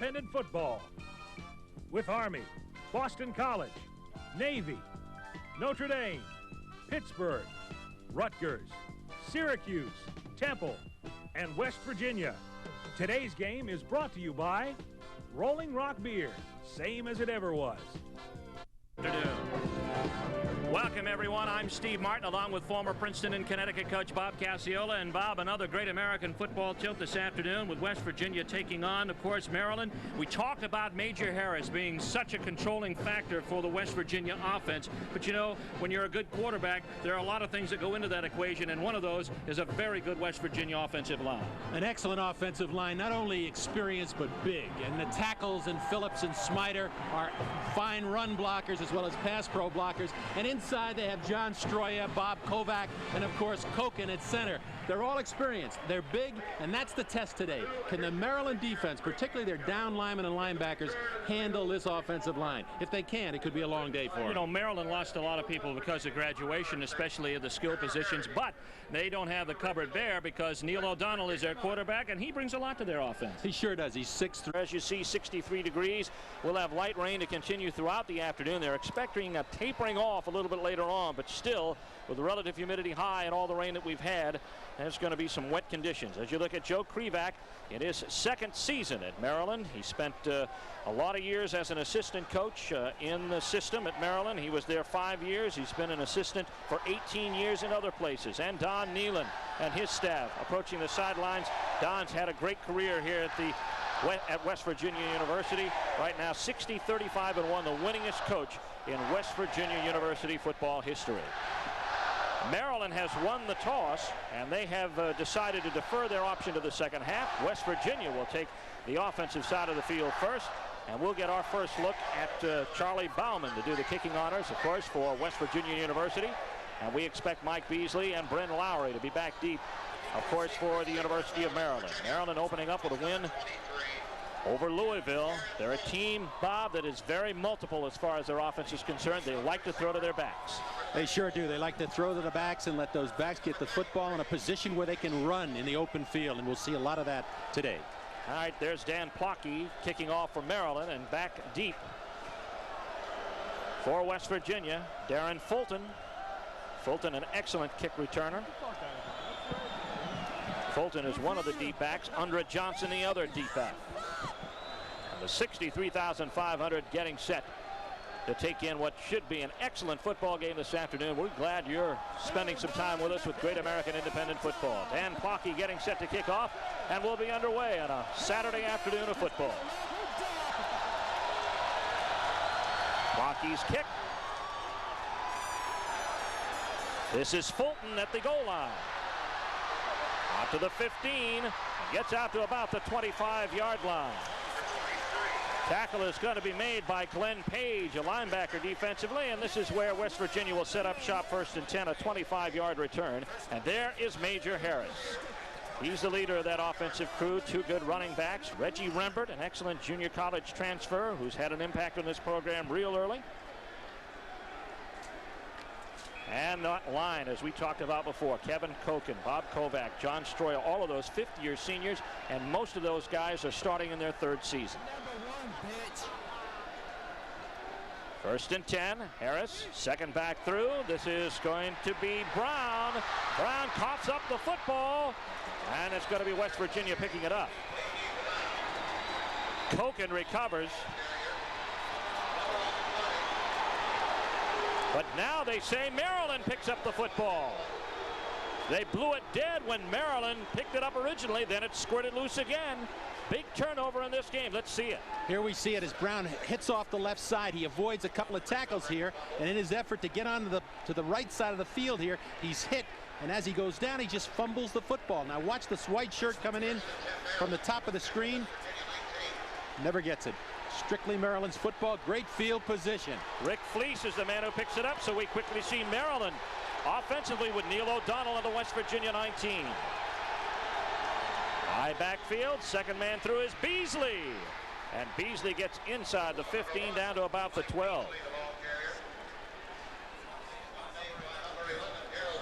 independent football. With Army, Boston College, Navy, Notre Dame, Pittsburgh, Rutgers, Syracuse, Temple, and West Virginia. Today's game is brought to you by Rolling Rock Beer, same as it ever was. Welcome, everyone. I'm Steve Martin, along with former Princeton and Connecticut coach Bob Cacciola. And Bob, another great American football tilt this afternoon with West Virginia taking on, of course, Maryland. We talked about Major Harris being such a controlling factor for the West Virginia offense. But, you know, when you're a good quarterback, there are a lot of things that go into that equation, and one of those is a very good West Virginia offensive line. An excellent offensive line, not only experienced but big. And the tackles in Phillips and Smider are fine run blockers as well as pass pro blockers. And inside they have John Stroya, Bob Kovac, and of course Koken at center. They're all experienced. They're big, and that's the test today. Can the Maryland defense, particularly their down linemen and linebackers, handle this offensive line? If they can, it could be a long day for them. You know, Maryland lost a lot of people because of graduation, especially at the skill positions, but they don't have the cupboard bare because Neil O'Donnell is their quarterback, and he brings a lot to their offense. He sure does. He's 6'3". As you see, 63 degrees. We'll have light rain to continue throughout the afternoon. They're expecting a tapering off a little bit later on, but still, with the relative humidity high and all the rain that we've had, there's going to be some wet conditions. As you look at Joe Krivak in his second season at Maryland, he spent a lot of years as an assistant coach in the system at Maryland. He was there 5 years. He's been an assistant for 18 years in other places. And Don Nealon and his staff approaching the sidelines. Don's had a great career here at West Virginia University. Right now, 60-35-1, the winningest coach in West Virginia University football history. Maryland has won the toss, and they have decided to defer their option to the second half. West Virginia will take the offensive side of the field first, and we'll get our first look at Charlie Bauman to do the kicking honors, of course, for West Virginia University. And we expect Mike Beasley and Bryn Lowry to be back deep, of course, for the University of Maryland. Maryland opening up with a win over Louisville. They're a team, Bob, that is very multiple as far as their offense is concerned. They like to throw to their backs. They sure do. They like to throw to the backs and let those backs get the football in a position where they can run in the open field, and we'll see a lot of that today. All right, there's Dan Plotke kicking off for Maryland, and back deep for West Virginia, Darren Fulton. Fulton, an excellent kick returner. Fulton is one of the deep backs. Andra Johnson, the other deep back. And the 63,500 getting set to take in what should be an excellent football game this afternoon. We're glad you're spending some time with us with Great American Independent Football. Dan Plotke getting set to kick off, and we'll be underway on a Saturday afternoon of football. Plotke's kick. This is Fulton at the goal line. Out to the 15, gets out to about the 25-yard line. Tackle is going to be made by Glenn Page, a linebacker defensively, and this is where West Virginia will set up shop first and 10, a 25-yard return. And there is Major Harris. He's the leader of that offensive crew. Two good running backs. Reggie Rembert, an excellent junior college transfer who's had an impact on this program real early. And that line, as we talked about before, Kevin Koken, Bob Kovac, John Stroya, all of those fifth-year seniors, and most of those guys are starting in their third season. First and 10, Harris, second back through. This is going to be Brown. Brown coughs up the football, and it's going to be West Virginia picking it up. Koken recovers. But now they say Maryland picks up the football. They blew it dead when Maryland picked it up originally, then it squirted loose again. Big turnover in this game. Let's see it. Here we see it as Brown hits off the left side. He avoids a couple of tackles here, and in his effort to get onto the right side of the field here, he's hit, and as he goes down, he just fumbles the football. Now watch this white shirt coming in from the top of the screen. Never gets it. Strictly Maryland's football. Great field position. Rick Fleece is the man who picks it up, so we quickly see Maryland offensively with Neil O'Donnell on the West Virginia 19. High backfield, second man through is Beasley. And Beasley gets inside the 15 down to about the 12.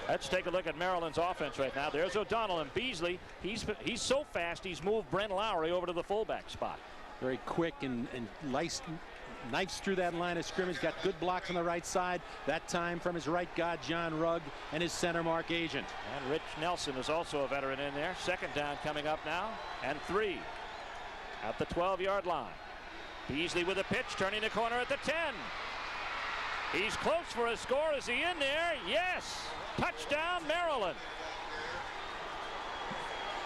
Let's take a look at Maryland's offense right now. There's O'Donnell, and Beasley. He's so fast, he's moved Bryn Lowry over to the fullback spot. Very quick and knifes through that line of scrimmage. Got good blocks on the right side. That time from his right guard, John Rugg, and his center, Mark Agent. And Rich Nelson is also a veteran in there. Second down coming up now, and 3 at the 12-yard line. Beasley with a pitch, turning the corner at the 10. He's close for a score. Is he in there? Yes! Touchdown, Maryland.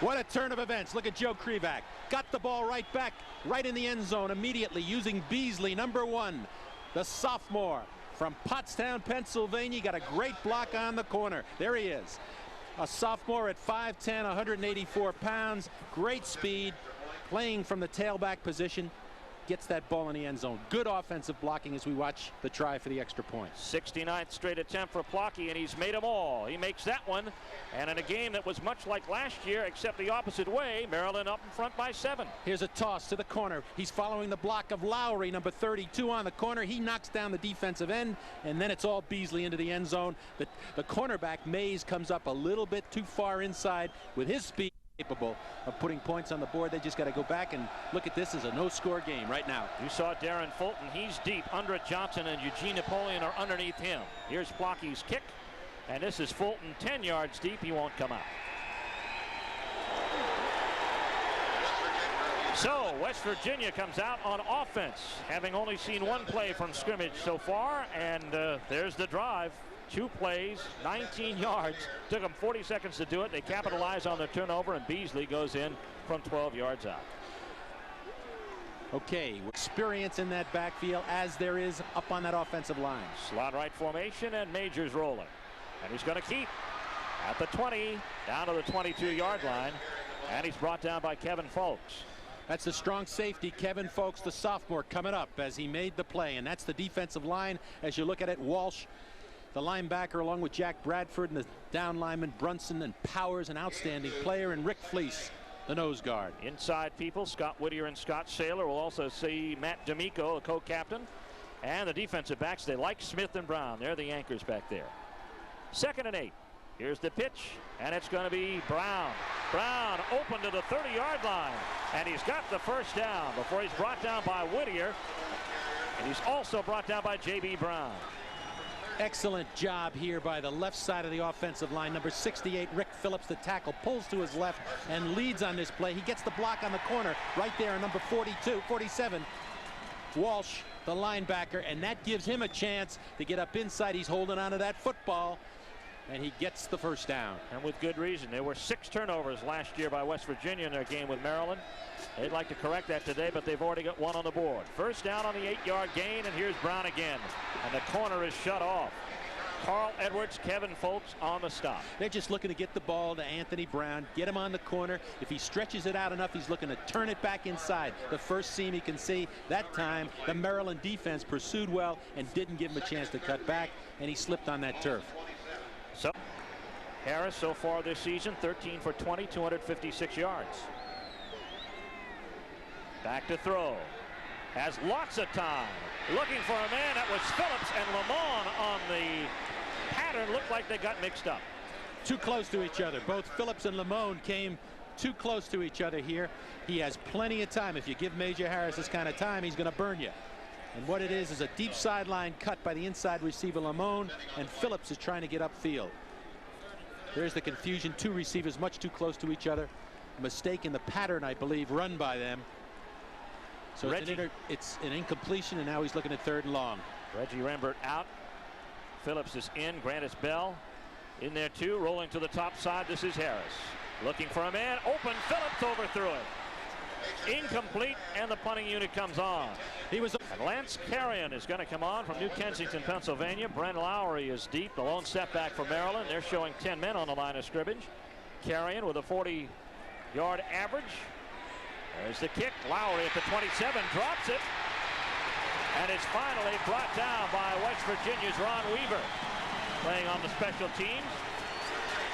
What a turn of events. Look at Joe Krivak. Got the ball right back, right in the end zone immediately, using Beasley, number 1, the sophomore from Pottstown, Pennsylvania. Got a great block on the corner. There he is. A sophomore at 5'10", 184 pounds. Great speed, playing from the tailback position. Gets that ball in the end zone. Good offensive blocking as we watch the try for the extra point. 69th straight attempt for Plotke, and he's made them all. He makes that one, and in a game that was much like last year, except the opposite way, Maryland up in front by 7. Here's a toss to the corner. He's following the block of Lowry, number 32 on the corner. He knocks down the defensive end, and then it's all Beasley into the end zone. The cornerback, Mays, comes up a little bit too far inside with his speed. Capable of putting points on the board. They just got to go back and look at this as a no-score game right now. You saw Darren Fulton. He's deep. Andre Johnson and Eugene Napoleon are underneath him. Here's Plotke's kick, and this is Fulton 10 yards deep. He won't come out. So West Virginia comes out on offense, having only seen one play from scrimmage so far, and there's the drive. 2 plays, 19 yards. Took them 40 seconds to do it. They capitalize on the turnover, and Beasley goes in from 12 yards out. Okay, experience in that backfield as there is up on that offensive line. Slot right formation, and Majors rolling. And he's going to keep at the 20, down to the 22-yard line, and he's brought down by Kevin Folks. That's the strong safety, Kevin Folks, the sophomore, coming up as he made the play, and that's the defensive line. As you look at it, Walsh, the linebacker, along with Jack Bradford, and the down lineman Brunson, and Powers, an outstanding player, and Rick Fleece, the nose guard. Inside people, Scott Whittier and Scott Saylor. We'll also see Matt D'Amico, a co-captain. And the defensive backs, they like Smith and Brown. They're the anchors back there. 2nd and 8. Here's the pitch, and it's going to be Brown. Brown open to the 30-yard line, and he's got the first down before he's brought down by Whittier. And he's also brought down by J.B. Brown. Excellent job here by the left side of the offensive line. Number 68, Rick Phillips, the tackle, pulls to his left and leads on this play. He gets the block on the corner right there on number 47, Walsh, the linebacker, and that gives him a chance to get up inside. He's holding onto that football, and he gets the first down. And with good reason. There were 6 turnovers last year by West Virginia in their game with Maryland. They'd like to correct that today, but they've already got 1 on the board. First down on the 8-yard gain, and here's Brown again. And the corner is shut off. Carl Edwards, Kevin Folks on the stop. They're just looking to get the ball to Anthony Brown, get him on the corner. If he stretches it out enough, he's looking to turn it back inside. The first seam he can see. That time, the Maryland defense pursued well and didn't give him a chance to cut back, and he slipped on that turf. So Harris so far this season, 13 for 20, 256 yards. Back to throw. Has lots of time. Looking for a man. That was Phillips, and Lamont on the pattern looked like they got mixed up. Too close to each other. Both Phillips and Lamont came too close to each other here. He has plenty of time. If you give Major Harris this kind of time, he's going to burn you. And what it is a deep sideline cut by the inside receiver Lamont, and Phillips is trying to get upfield. There's the confusion. 2 receivers much too close to each other. A mistake in the pattern, I believe, run by them. So it's an incompletion, and now he's looking at 3rd and long. Reggie Rembert out. Phillips is in. Grantis Bell in there too. Rolling to the top side. This is Harris. Looking for a man. Open. Phillips overthrew it. Incomplete, and the punting unit comes on. And Lance Carrion is going to come on from New Kensington, Pennsylvania. Brent Lowry is deep. The lone setback for Maryland. They're showing 10 men on the line of scrimmage. Carrion with a 40-yard average. There's the kick. Lowry at the 27 drops it, and it's finally brought down by West Virginia's Ron Weaver, playing on the special teams.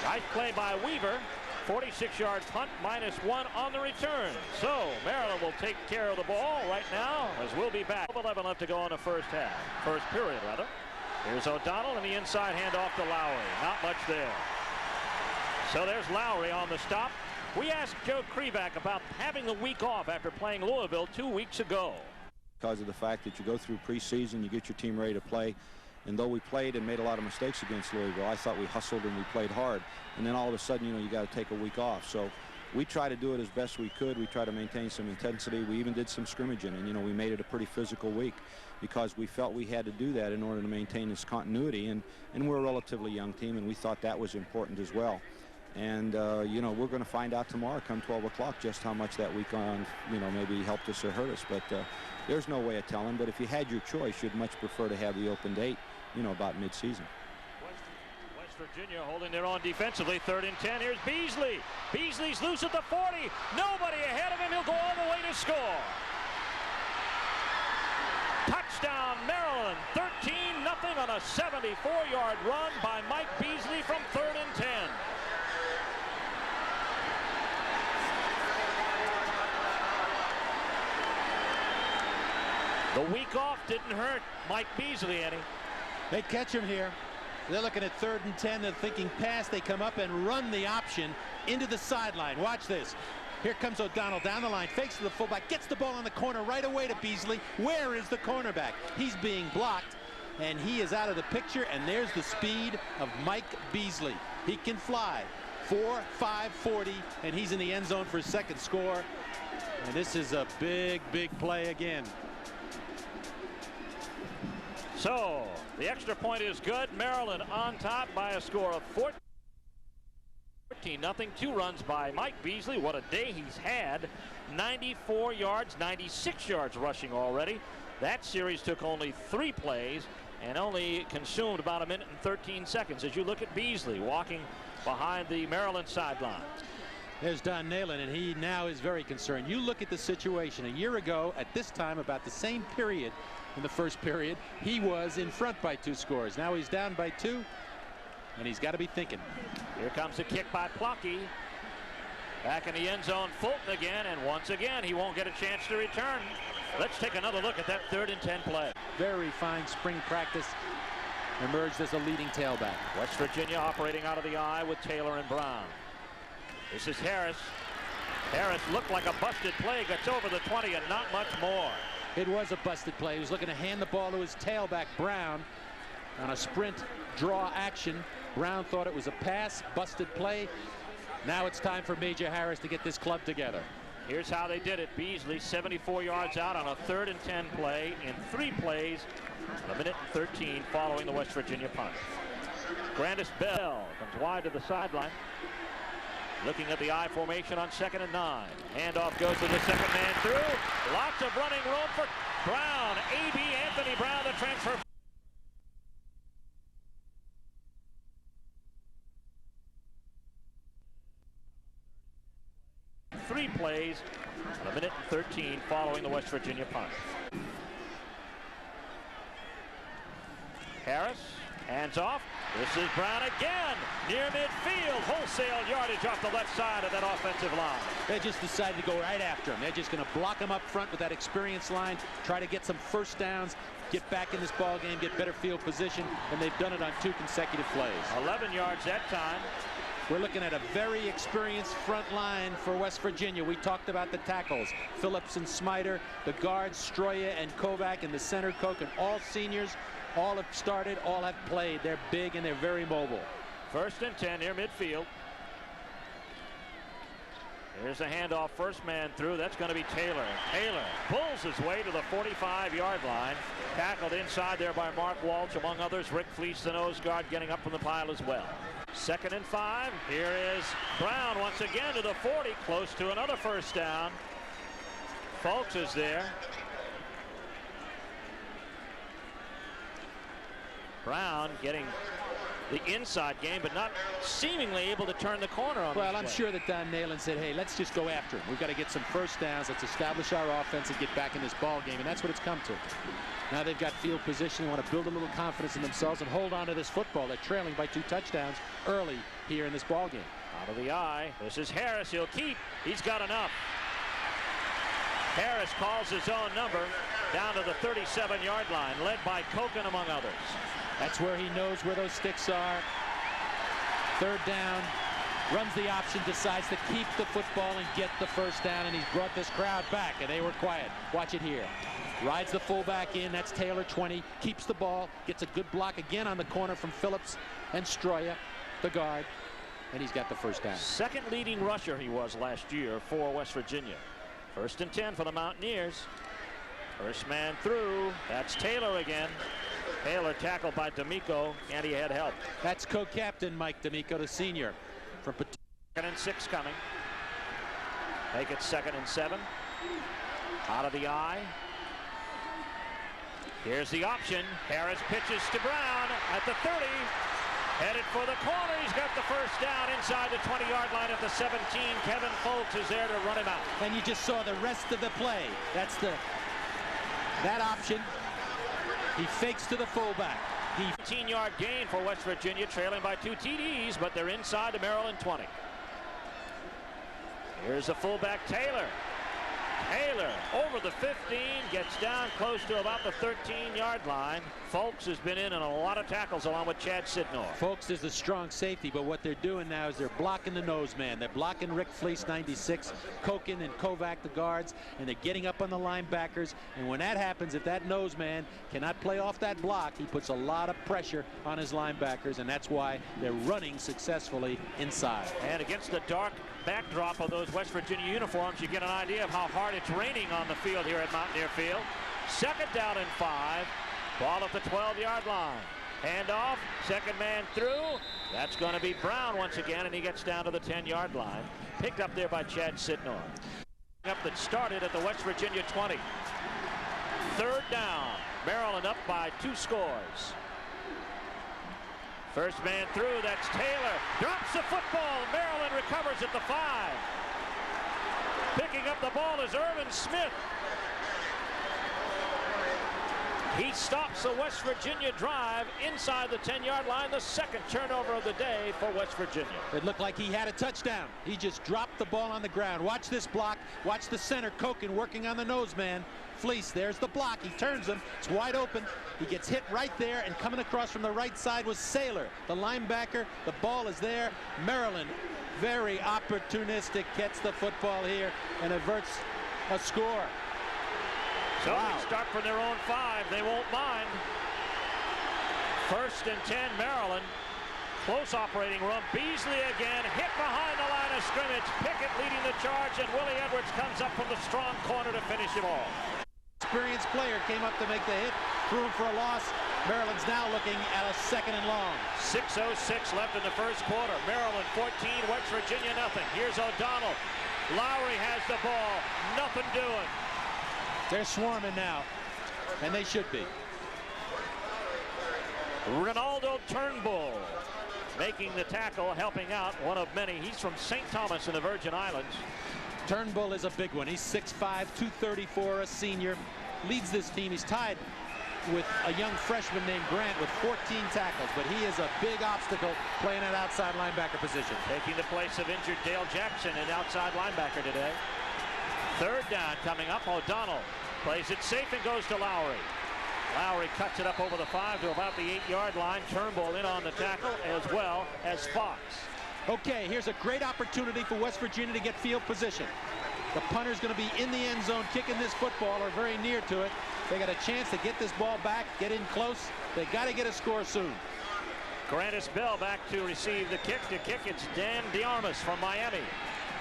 Nice play by Weaver. 46-yard punt, -1 on the return. So Maryland will take care of the ball right now, as we'll be back. 11 left to go in the first period rather. Here's O'Donnell, and the inside handoff to Lowry. Not much there. So there's Lowry on the stop. We asked Joe Krivak about having a week off after playing Louisville 2 weeks ago. Because of the fact that you go through preseason, you get your team ready to play. And though we played and made a lot of mistakes against Louisville, I thought we hustled and we played hard. And then all of a sudden, you got to take a week off. So we try to do it as best we could. We try to maintain some intensity. We even did some scrimmaging, and we made it a pretty physical week because we felt we had to do that in order to maintain this continuity. And we're a relatively young team, and we thought that was important as well. And we're going to find out tomorrow come 12 o'clock just how much that week on maybe helped us or hurt us. But there's no way of telling. But if you had your choice, you'd much prefer to have the open date about mid-season. West Virginia holding their own defensively. 3rd and 10. Here's Beasley. Beasley's loose at the 40. Nobody ahead of him. He'll go all the way to score. Touchdown, Maryland. 13-0 on a 74-yard run by Mike Beasley from 3rd and 10. The week off didn't hurt Mike Beasley any. They catch him here. They're looking at 3rd and 10. They're thinking pass. They come up and run the option into the sideline. Watch this. Here comes O'Donnell down the line, fakes to the fullback, gets the ball on the corner right away to Beasley. Where is the cornerback? He's being blocked, and he is out of the picture, and there's the speed of Mike Beasley. He can fly. 4.5 40, and he's in the end zone for his 2nd score. And this is a big, big play again. So the extra point is good. Maryland on top by a score of 14-0. 2 runs by Mike Beasley. What a day he's had. 94 yards, 96 yards rushing already. That series took only 3 plays and only consumed about 1 minute and 13 seconds. As you look at Beasley walking behind the Maryland sideline. There's Don Nalen, and he now is very concerned. You look at the situation. A year ago at this time, about the same period, in the first period, he was in front by 2 scores. Now he's down by 2, and he's got to be thinking. Here comes a kick by Plotke. Back in the end zone, Fulton again, and once again he won't get a chance to return. Let's take another look at that 3rd and 10 play. Very fine spring practice. Emerged as a leading tailback. West Virginia operating out of the eye with Taylor and Brown. This is Harris. Harris looked like a busted play, gets over the 20 and not much more. It was a busted play. He was looking to hand the ball to his tailback, Brown, on a sprint draw action. Brown thought it was a pass, busted play. Now it's time for Major Harris to get this club together. Here's how they did it. Beasley 74 yards out on a 3rd and 10 play in 3 plays, 1 minute and 13 following the West Virginia punt. Grandis Bell comes wide to the sideline. Looking at the I formation on 2nd and 9. Handoff goes to the 2nd man through. Lots of running room for Brown. A.B. Anthony Brown, the transfer. Three plays, 1 minute and 13 following the West Virginia punt. Harris, hands off. This is Brown again, near midfield. Wholesale yardage off the left side of that offensive line. They just decided to go right after him. They're just going to block him up front with that experience line, try to get some first downs, get back in this ball game, get better field position, and they've done it on 2 consecutive plays. 11 yards that time. We're looking at a very experienced front line for West Virginia. We talked about the tackles, Phillips and Smiter, the guards, Stroya and Kovac, and the center, Koken, all seniors. All have started, all have played. They're big and they're very mobile. 1st and 10 near midfield. Here's a handoff, 1st man through. That's going to be Taylor. Taylor pulls his way to the 45-yard line. Tackled inside there by Mark Walsh, among others. Rick Fleece, the nose guard, getting up from the pile as well. 2nd and 5. Here is Brown once again to the 40, close to another first down. Fultz is there. Brown getting the inside game, but not seemingly able to turn the corner on. Well, I'm sure that Don Nalen said, hey, let's just go after him. We've got to get some first downs. Let's establish our offense and get back in this ball game, and that's what it's come to. Now they've got field position. They want to build a little confidence in themselves and hold on to this football. They're trailing by 2 touchdowns early here in this ball game. Out of the eye. This is Harris. He'll keep. He's got enough. Harris calls his own number down to the 37-yard line, led by Koken, among others. That's where he knows where those sticks are. 3rd down. runs the option, decides to keep the football and get the first down, and he's brought this crowd back, and they were quiet. Watch it here. Rides the fullback in. That's Taylor, 20. Keeps the ball. Gets a good block again on the corner from Phillips and Stroya, the guard. And he's got the first down. Second leading rusher he was last year for West Virginia. 1st and 10 for the Mountaineers. First man through. That's Taylor again. Taylor tackled by D'Amico, and he had help. That's co-captain Mike D'Amico, the senior. From 2nd and 6 coming. Make it 2nd and 7. Out of the eye. Here's the option. Harris pitches to Brown at the 30. Headed for the corner. He's got the first down inside the 20-yard line at the 17. Kevin Folks is there to run him out. And you just saw the rest of the play. That's that option. He fakes to the fullback. 15-yard gain for West Virginia, trailing by 2 TDs, but they're inside the Maryland 20. Here's the fullback, Taylor. Taylor over the 15, gets down close to about the 13-yard line. Folks has been in a lot of tackles along with Chad Sidnor. Folks is the strong safety, but what they're doing now is they're blocking the nose man. They're blocking Rick Fleece, 96, Koken and Kovac, the guards, and they're getting up on the linebackers. And when that happens, if that nose man cannot play off that block, he puts a lot of pressure on his linebackers, and that's why they're running successfully inside. And against the dark backdrop of those West Virginia uniforms, you get an idea of how hard it's raining on the field here at Mountaineer Field. 2nd down and 5. Ball at the 12-yard line. Handoff. Second man through. That's going to be Brown once again, and he gets down to the 10-yard line. Picked up there by Chad Sidnor. Up that started at the West Virginia 20. 3rd down. Maryland up by 2 scores. First man through, that's Taylor. Drops the football. Maryland recovers at the 5. Picking up the ball is Irvin Smith. He stops the West Virginia drive inside the 10-yard line. The 2nd turnover of the day for West Virginia. It looked like he had a touchdown. He just dropped the ball on the ground. Watch this block. Watch the center, Koken, working on the nose man. Fleece, there's the block. He turns him. It's wide open. He gets hit right there, and coming across from the right side was Saylor, the linebacker. The ball is there. Maryland, very opportunistic, gets the football here and averts a score. So they start from their own 5. They won't mind. 1st and 10, Maryland. Close operating room. Beasley again, hit behind the line of scrimmage. Pickett leading the charge, and Willie Edwards comes up from the strong corner to finish it all. Experienced player came up to make the hit, threw him for a loss. Maryland's now looking at a 2nd and long. 6:06 left in the first quarter. Maryland 14, West Virginia nothing. Here's O'Donnell. Lowry has the ball. Nothing doing. They're swarming now, and they should be. Ronaldo Turnbull making the tackle, helping out, one of many. He's from St. Thomas in the Virgin Islands. Turnbull is a big one. He's 6'5", 234, a senior. Leads this team. He's tied with a young freshman named Grant with 14 tackles, but he is a big obstacle playing at outside linebacker position. Taking the place of injured Dale Jackson, an outside linebacker today. 3rd down coming up. O'Donnell plays it safe and goes to Lowry. Lowry cuts it up over the 5 to about the 8-yard line. Turnbull in on the tackle, as well as Fox. Okay, here's a great opportunity for West Virginia to get field position. The punter's going to be in the end zone kicking this football, or very near to it. They got a chance to get this ball back, get in close. They got to get a score soon. Grandis Bell back to receive the kick. To kick, it's Dan DeArmas from Miami.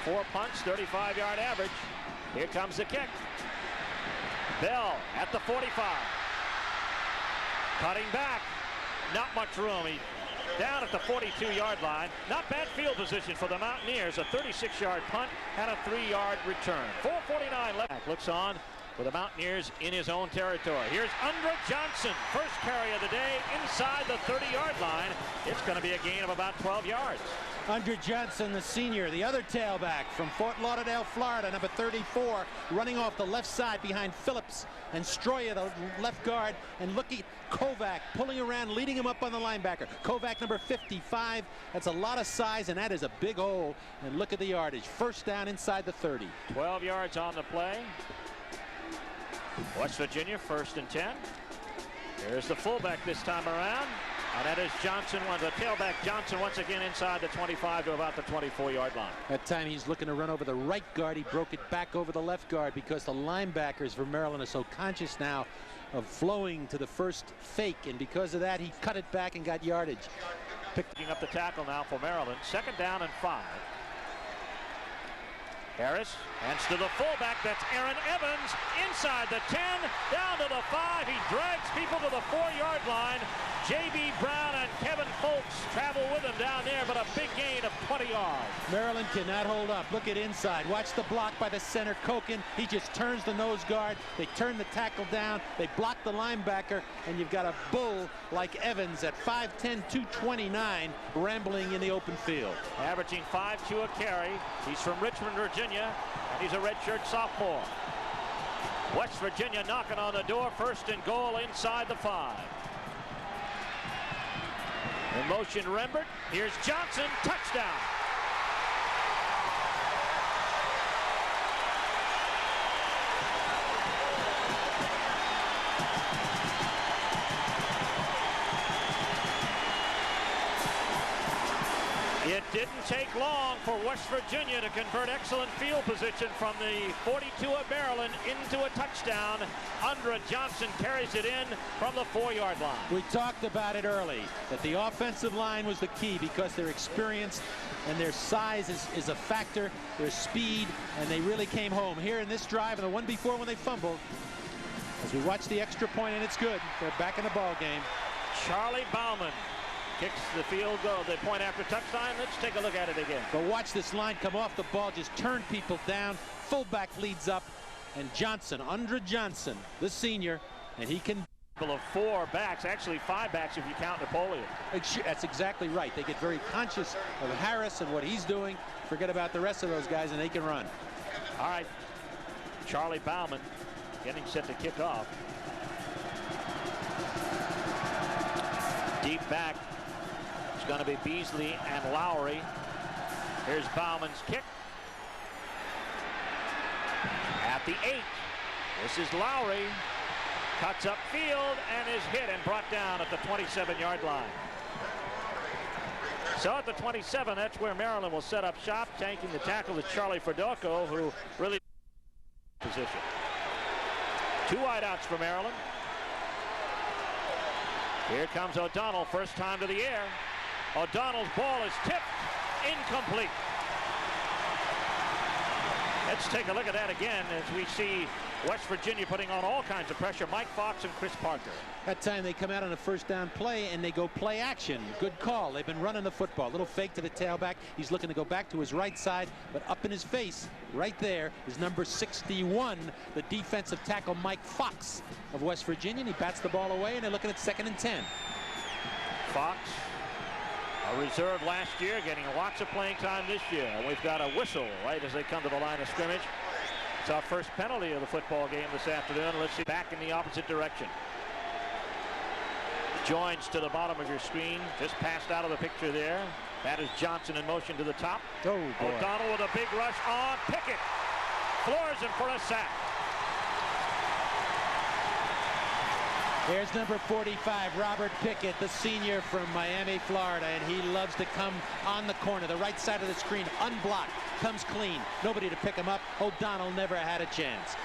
4 punts, 35-yard average. Here comes the kick. Bell at the 45. Cutting back. Not much room. He down at the 42-yard line. Not bad field position for the Mountaineers. A 36-yard punt and a 3-yard return. 4:49 left. Looks on for the Mountaineers in his own territory. Here's Andre Johnson. First carry of the day inside the 30-yard line. It's going to be a gain of about 12 yards. Andre Johnson, the senior, the other tailback from Fort Lauderdale, Florida, number 34, running off the left side behind Phillips and Stroya, the left guard, and look at Kovac pulling around, leading him up on the linebacker. Kovac, number 55. That's a lot of size, and that is a big hole. And look at the yardage. First down inside the 30. 12 yards on the play. West Virginia, 1st and 10. Here's the fullback this time around. And that is Johnson, the tailback Johnson once again inside the 25 to about the 24-yard line. That time he's looking to run over the right guard. He broke it back over the left guard because the linebackers for Maryland are so conscious now of flowing to the first fake, and because of that he cut it back and got yardage. Picking up the tackle now for Maryland. 2nd down and 5. Harris hands to the fullback. That's Aaron Evans inside the 10, down to the 5. He drags people to the 4-yard line. J.B. Brown and Kevin Folks travel with him down there, but a big gain of 20 yards. Maryland cannot hold up. Look at inside. Watch the block by the center, Koken. He just turns the nose guard. They turn the tackle down. They block the linebacker, and you've got a bull like Evans at 5'10", 229, rambling in the open field. Averaging 5.2 a carry. He's from Richmond, Virginia, and he's a redshirt sophomore. West Virginia knocking on the door. 1st and goal inside the 5. In motion, Rembert. Here's Johnson. Touchdown. It didn't take long for West Virginia to convert excellent field position from the 42 of Maryland into a touchdown. Andra Johnson carries it in from the 4-yard line. We talked about it early, that the offensive line was the key because they're experienced and their size is a factor, their speed, and they really came home. Here in this drive and the one before when they fumbled, as we watch the extra point, and it's good, they're back in the ball game. Charlie Bauman kicks the field goal, the point after touchdown. Let's take a look at it again. But watch this line come off the ball, just turn people down. Fullback leads up, and Johnson, Andra Johnson, the senior, and he can. Of 4 backs, actually 5 backs if you count Napoleon. That's exactly right. They get very conscious of Harris and what he's doing. Forget about the rest of those guys, and they can run. All right, Charlie Bauman getting set to kick off. Deep back. It's going to be Beasley and Lowry. Here's Bauman's kick. At the 8. This is Lowry. Cuts up field and is hit and brought down at the 27-yard line. So at the 27, that's where Maryland will set up shop. Taking the tackle is Charlie Fedorko, who really position. 2 wideouts for Maryland. Here comes O'Donnell, first time to the air. O'Donnell's ball is tipped, incomplete. Let's take a look at that again as we see West Virginia putting on all kinds of pressure. Mike Fox and Chris Parker. That time they come out on a 1st down play and they go play action. Good call. They've been running the football. Little fake to the tailback. He's looking to go back to his right side, but up in his face, right there, is number 61, the defensive tackle Mike Fox of West Virginia. And he bats the ball away, and they're looking at 2nd and 10. Fox, a reserve last year, getting lots of playing time this year. And we've got a whistle right as they come to the line of scrimmage. It's our first penalty of the football game this afternoon. Let's see, back in the opposite direction. Joins to the bottom of your screen, just passed out of the picture there. That is Johnson in motion to the top. Oh, boy. O'Donnell with a big rush on Pickett. Floors him for a sack. There's number 45, Robert Pickett, the senior from Miami, Florida, and he loves to come on the corner, the right side of the screen, unblocked, comes clean, nobody to pick him up. O'Donnell never had a chance.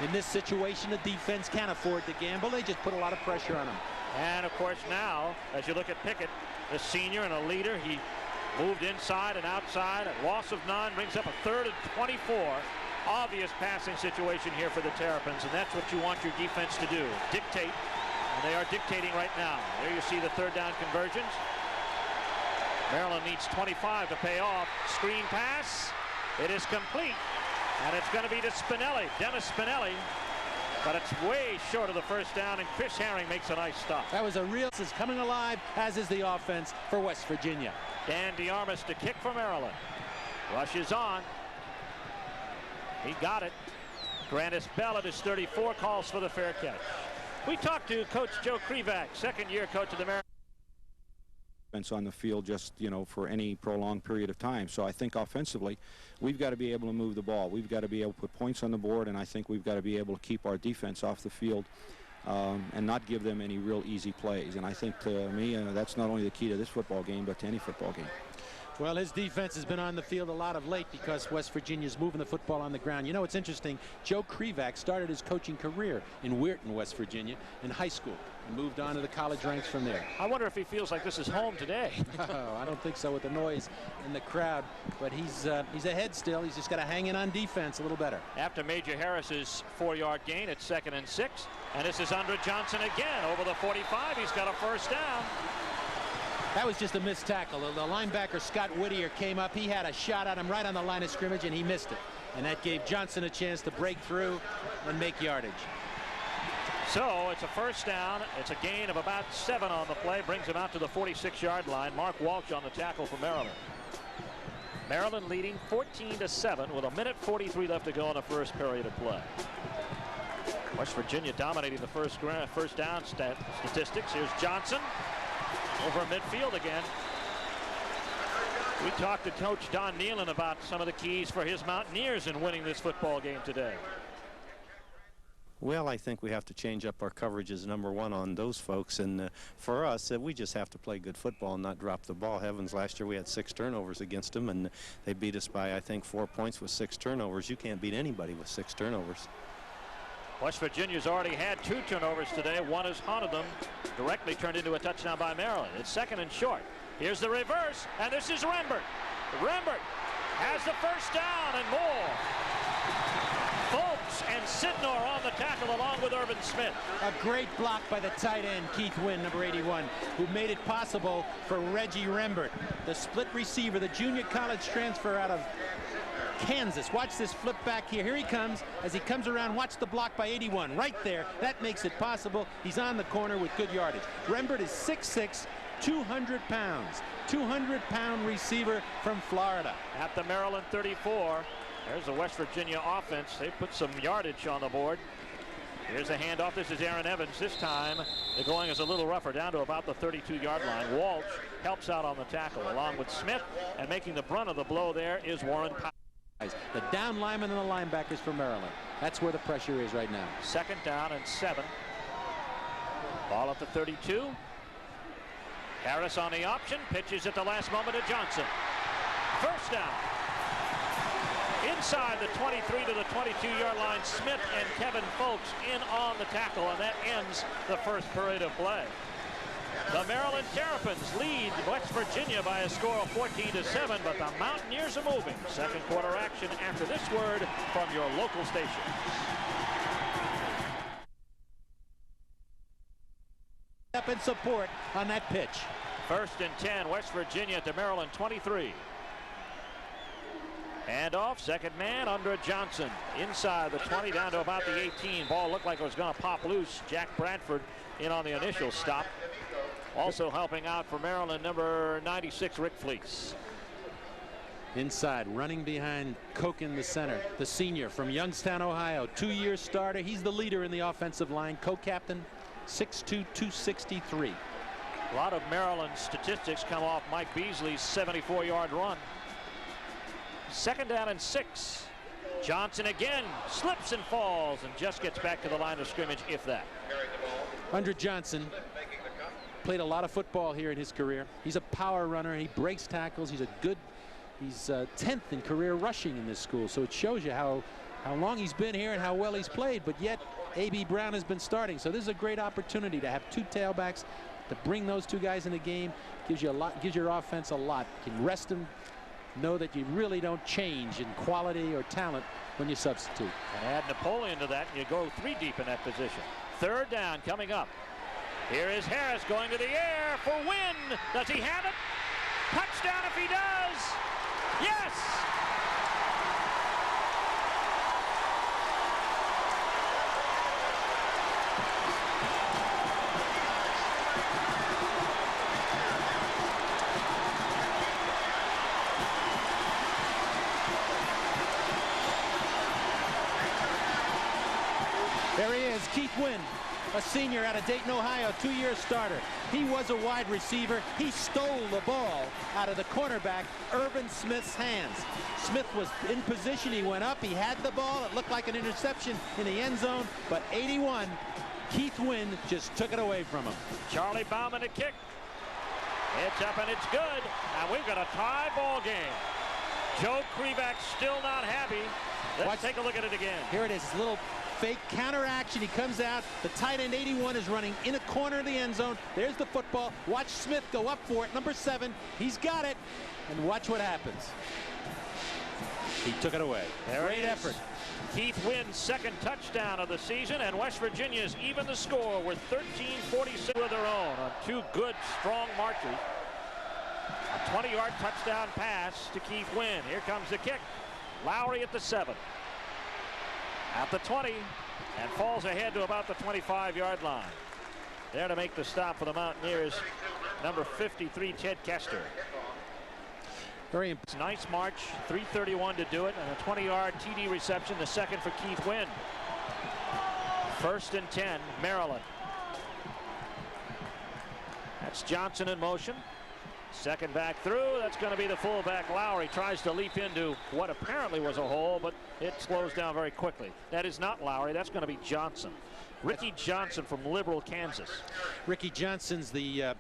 In this situation, the defense can't afford to gamble. They just put a lot of pressure on him. And of course now, as you look at Pickett, the senior and a leader, he moved inside and outside. A loss of 9 brings up a 3rd and 24. Obvious passing situation here for the Terrapins, and that's what you want your defense to do. Dictate, and they are dictating right now. There you see the 3rd down conversions. Maryland needs 25 to pay off. Screen pass. It is complete, and it's going to be to Spinelli, Dennis Spinelli. But it's way short of the 1st down, and Chris Herring makes a nice stop. That was a real, this is coming alive, as is the offense for West Virginia. Dan DeArmas to kick for Maryland. Rushes on. He got it. Grandis Bell at his 34 calls for the fair catch. We talked to Coach Joe Krivak, 2nd-year coach of the Maryland. On the field just, you know, for any prolonged period of time. So I think offensively, we've got to be able to move the ball. We've got to be able to put points on the board, and I think we've got to be able to keep our defense off the field and not give them any real easy plays. And I think, to me, that's not only the key to this football game, but to any football game. Well, his defense has been on the field a lot of late because West Virginia's moving the football on the ground. You know, it's interesting. Joe Krivak started his coaching career in Weirton, West Virginia, in high school, and moved on to the college ranks from there. I wonder if he feels like this is home today. Oh, I don't think so with the noise in the crowd, but he's ahead still. He's just got to hang in on defense a little better. After Major Harris's 4-yard gain at 2nd and 6, and this is Andre Johnson again over the 45. He's got a first down. That was just a missed tackle. The linebacker, Scott Whittier, came up. He had a shot at him right on the line of scrimmage, and he missed it. And that gave Johnson a chance to break through and make yardage. So it's a first down. It's a gain of about 7 on the play. Brings him out to the 46-yard line. Mark Walsh on the tackle for Maryland. Maryland leading 14-7 with 1:43 left to go in the first period of play. West Virginia dominating the first down statistics. Here's Johnson. Over midfield again. We talked to Coach Don Nehlen about some of the keys for his Mountaineers in winning this football game today. Well, I think we have to change up our coverages, #1, on those folks. And for us, we just have to play good football and not drop the ball. Heavens, last year we had 6 turnovers against them, and they beat us by, I think, 4 points with 6 turnovers. You can't beat anybody with 6 turnovers. West Virginia's already had 2 turnovers today. One has haunted them, directly turned into a touchdown by Maryland. It's 2nd and short. Here's the reverse, and this is Rembert. Rembert has the first down and more. Folks and Sidnor on the tackle along with Irvin Smith. A great block by the tight end, Keith Wynn, number 81, who made it possible for Reggie Rembert, the split receiver, the junior college transfer out of Kansas. Watch this flip back here. Here he comes. As he comes around, watch the block by 81 right there. That makes it possible. He's on the corner with good yardage. Rembert is 6'6", 200 pounds. 200-pound receiver from Florida. At the Maryland 34. There's the West Virginia offense. They put some yardage on the board. Here's a handoff. This is Aaron Evans. This time the going is a little rougher, down to about the 32-yard line. Walsh helps out on the tackle along with Smith, and making the brunt of the blow there is Warren Powell. The down linemen and the linebackers for Maryland. That's where the pressure is right now. 2nd down and 7. Ball at the 32. Harris on the option, pitches at the last moment to Johnson. First down. Inside the 23 to the 22-yard line, Smith and Kevin Folks in on the tackle, and that ends the first period of play. The Maryland Terrapins lead West Virginia by a score of 14-7, but the Mountaineers are moving. Second quarter action after this word from your local station. Up in support on that pitch. 1st and 10, West Virginia at the Maryland 23. Hand off, second man, Andre Johnson. Inside the 20 down to about the 18. Ball looked like it was going to pop loose. Jack Bradford in on the initial stop. Also helping out for Maryland, number 96, Rick Fleece. Inside, running behind Koken, the center, the senior from Youngstown, Ohio. 2-year starter. He's the leader in the offensive line. Co-captain, 6'2", 263. A lot of Maryland statistics come off Mike Beasley's 74-yard run. 2nd down and 6. Johnson again slips and falls and just gets back to the line of scrimmage, if that. Andre Johnson played a lot of football here in his career. He's a power runner. He breaks tackles. He's 10th in career rushing in this school. So it shows you how long he's been here and how well he's played. But yet A.B. Brown has been starting. So this is a great opportunity to have 2 tailbacks, to bring those 2 guys in the game. Gives you a lot. Gives your offense a lot. You can rest them. Know that you really don't change in quality or talent when you substitute. And add Napoleon to that, and you go 3 deep in that position. 3rd down coming up. Here is Harris going to the air for Wynn. Does he have it? Touchdown if he does. Yes! There he is, Keith Wynn, a senior out of Dayton, Ohio, 2-year starter. He was a wide receiver. He stole the ball out of the cornerback, Irvin Smith's hands. Smith was in position. He went up. He had the ball. It looked like an interception in the end zone, but 81, Keith Wynn just took it away from him. Charlie Bauman to kick. It's up and it's good. And we've got a tie ball game. Joe Krivak still not happy. Let's take a look at it again. Here it is. This little fake counter action. He comes out. The tight end 81 is running in a corner of the end zone. There's the football. Watch Smith go up for it. Number 7. He's got it. And watch what happens. He took it away. Great effort. Keith Wynn's second touchdown of the season, and West Virginia's even the score with 13:46 of their own on 2 good, strong marches. A 20-yard touchdown pass to Keith Wynn. Here comes the kick. Lowry at the 7. At the 20, and falls ahead to about the 25-yard line. There to make the stop for the Mountaineers, number 53, Ted Kester. Very nice march, 3:31 to do it, and a 20-yard TD reception, the second for Keith Wynn. 1st and 10, Maryland. That's Johnson in motion. Second back through. That's going to be the fullback. Lowry tries to leap into what apparently was a hole, but it slows down very quickly. That is not Lowry. That's going to be Johnson. Ricky Johnson from Liberal, Kansas. Ricky Johnson's the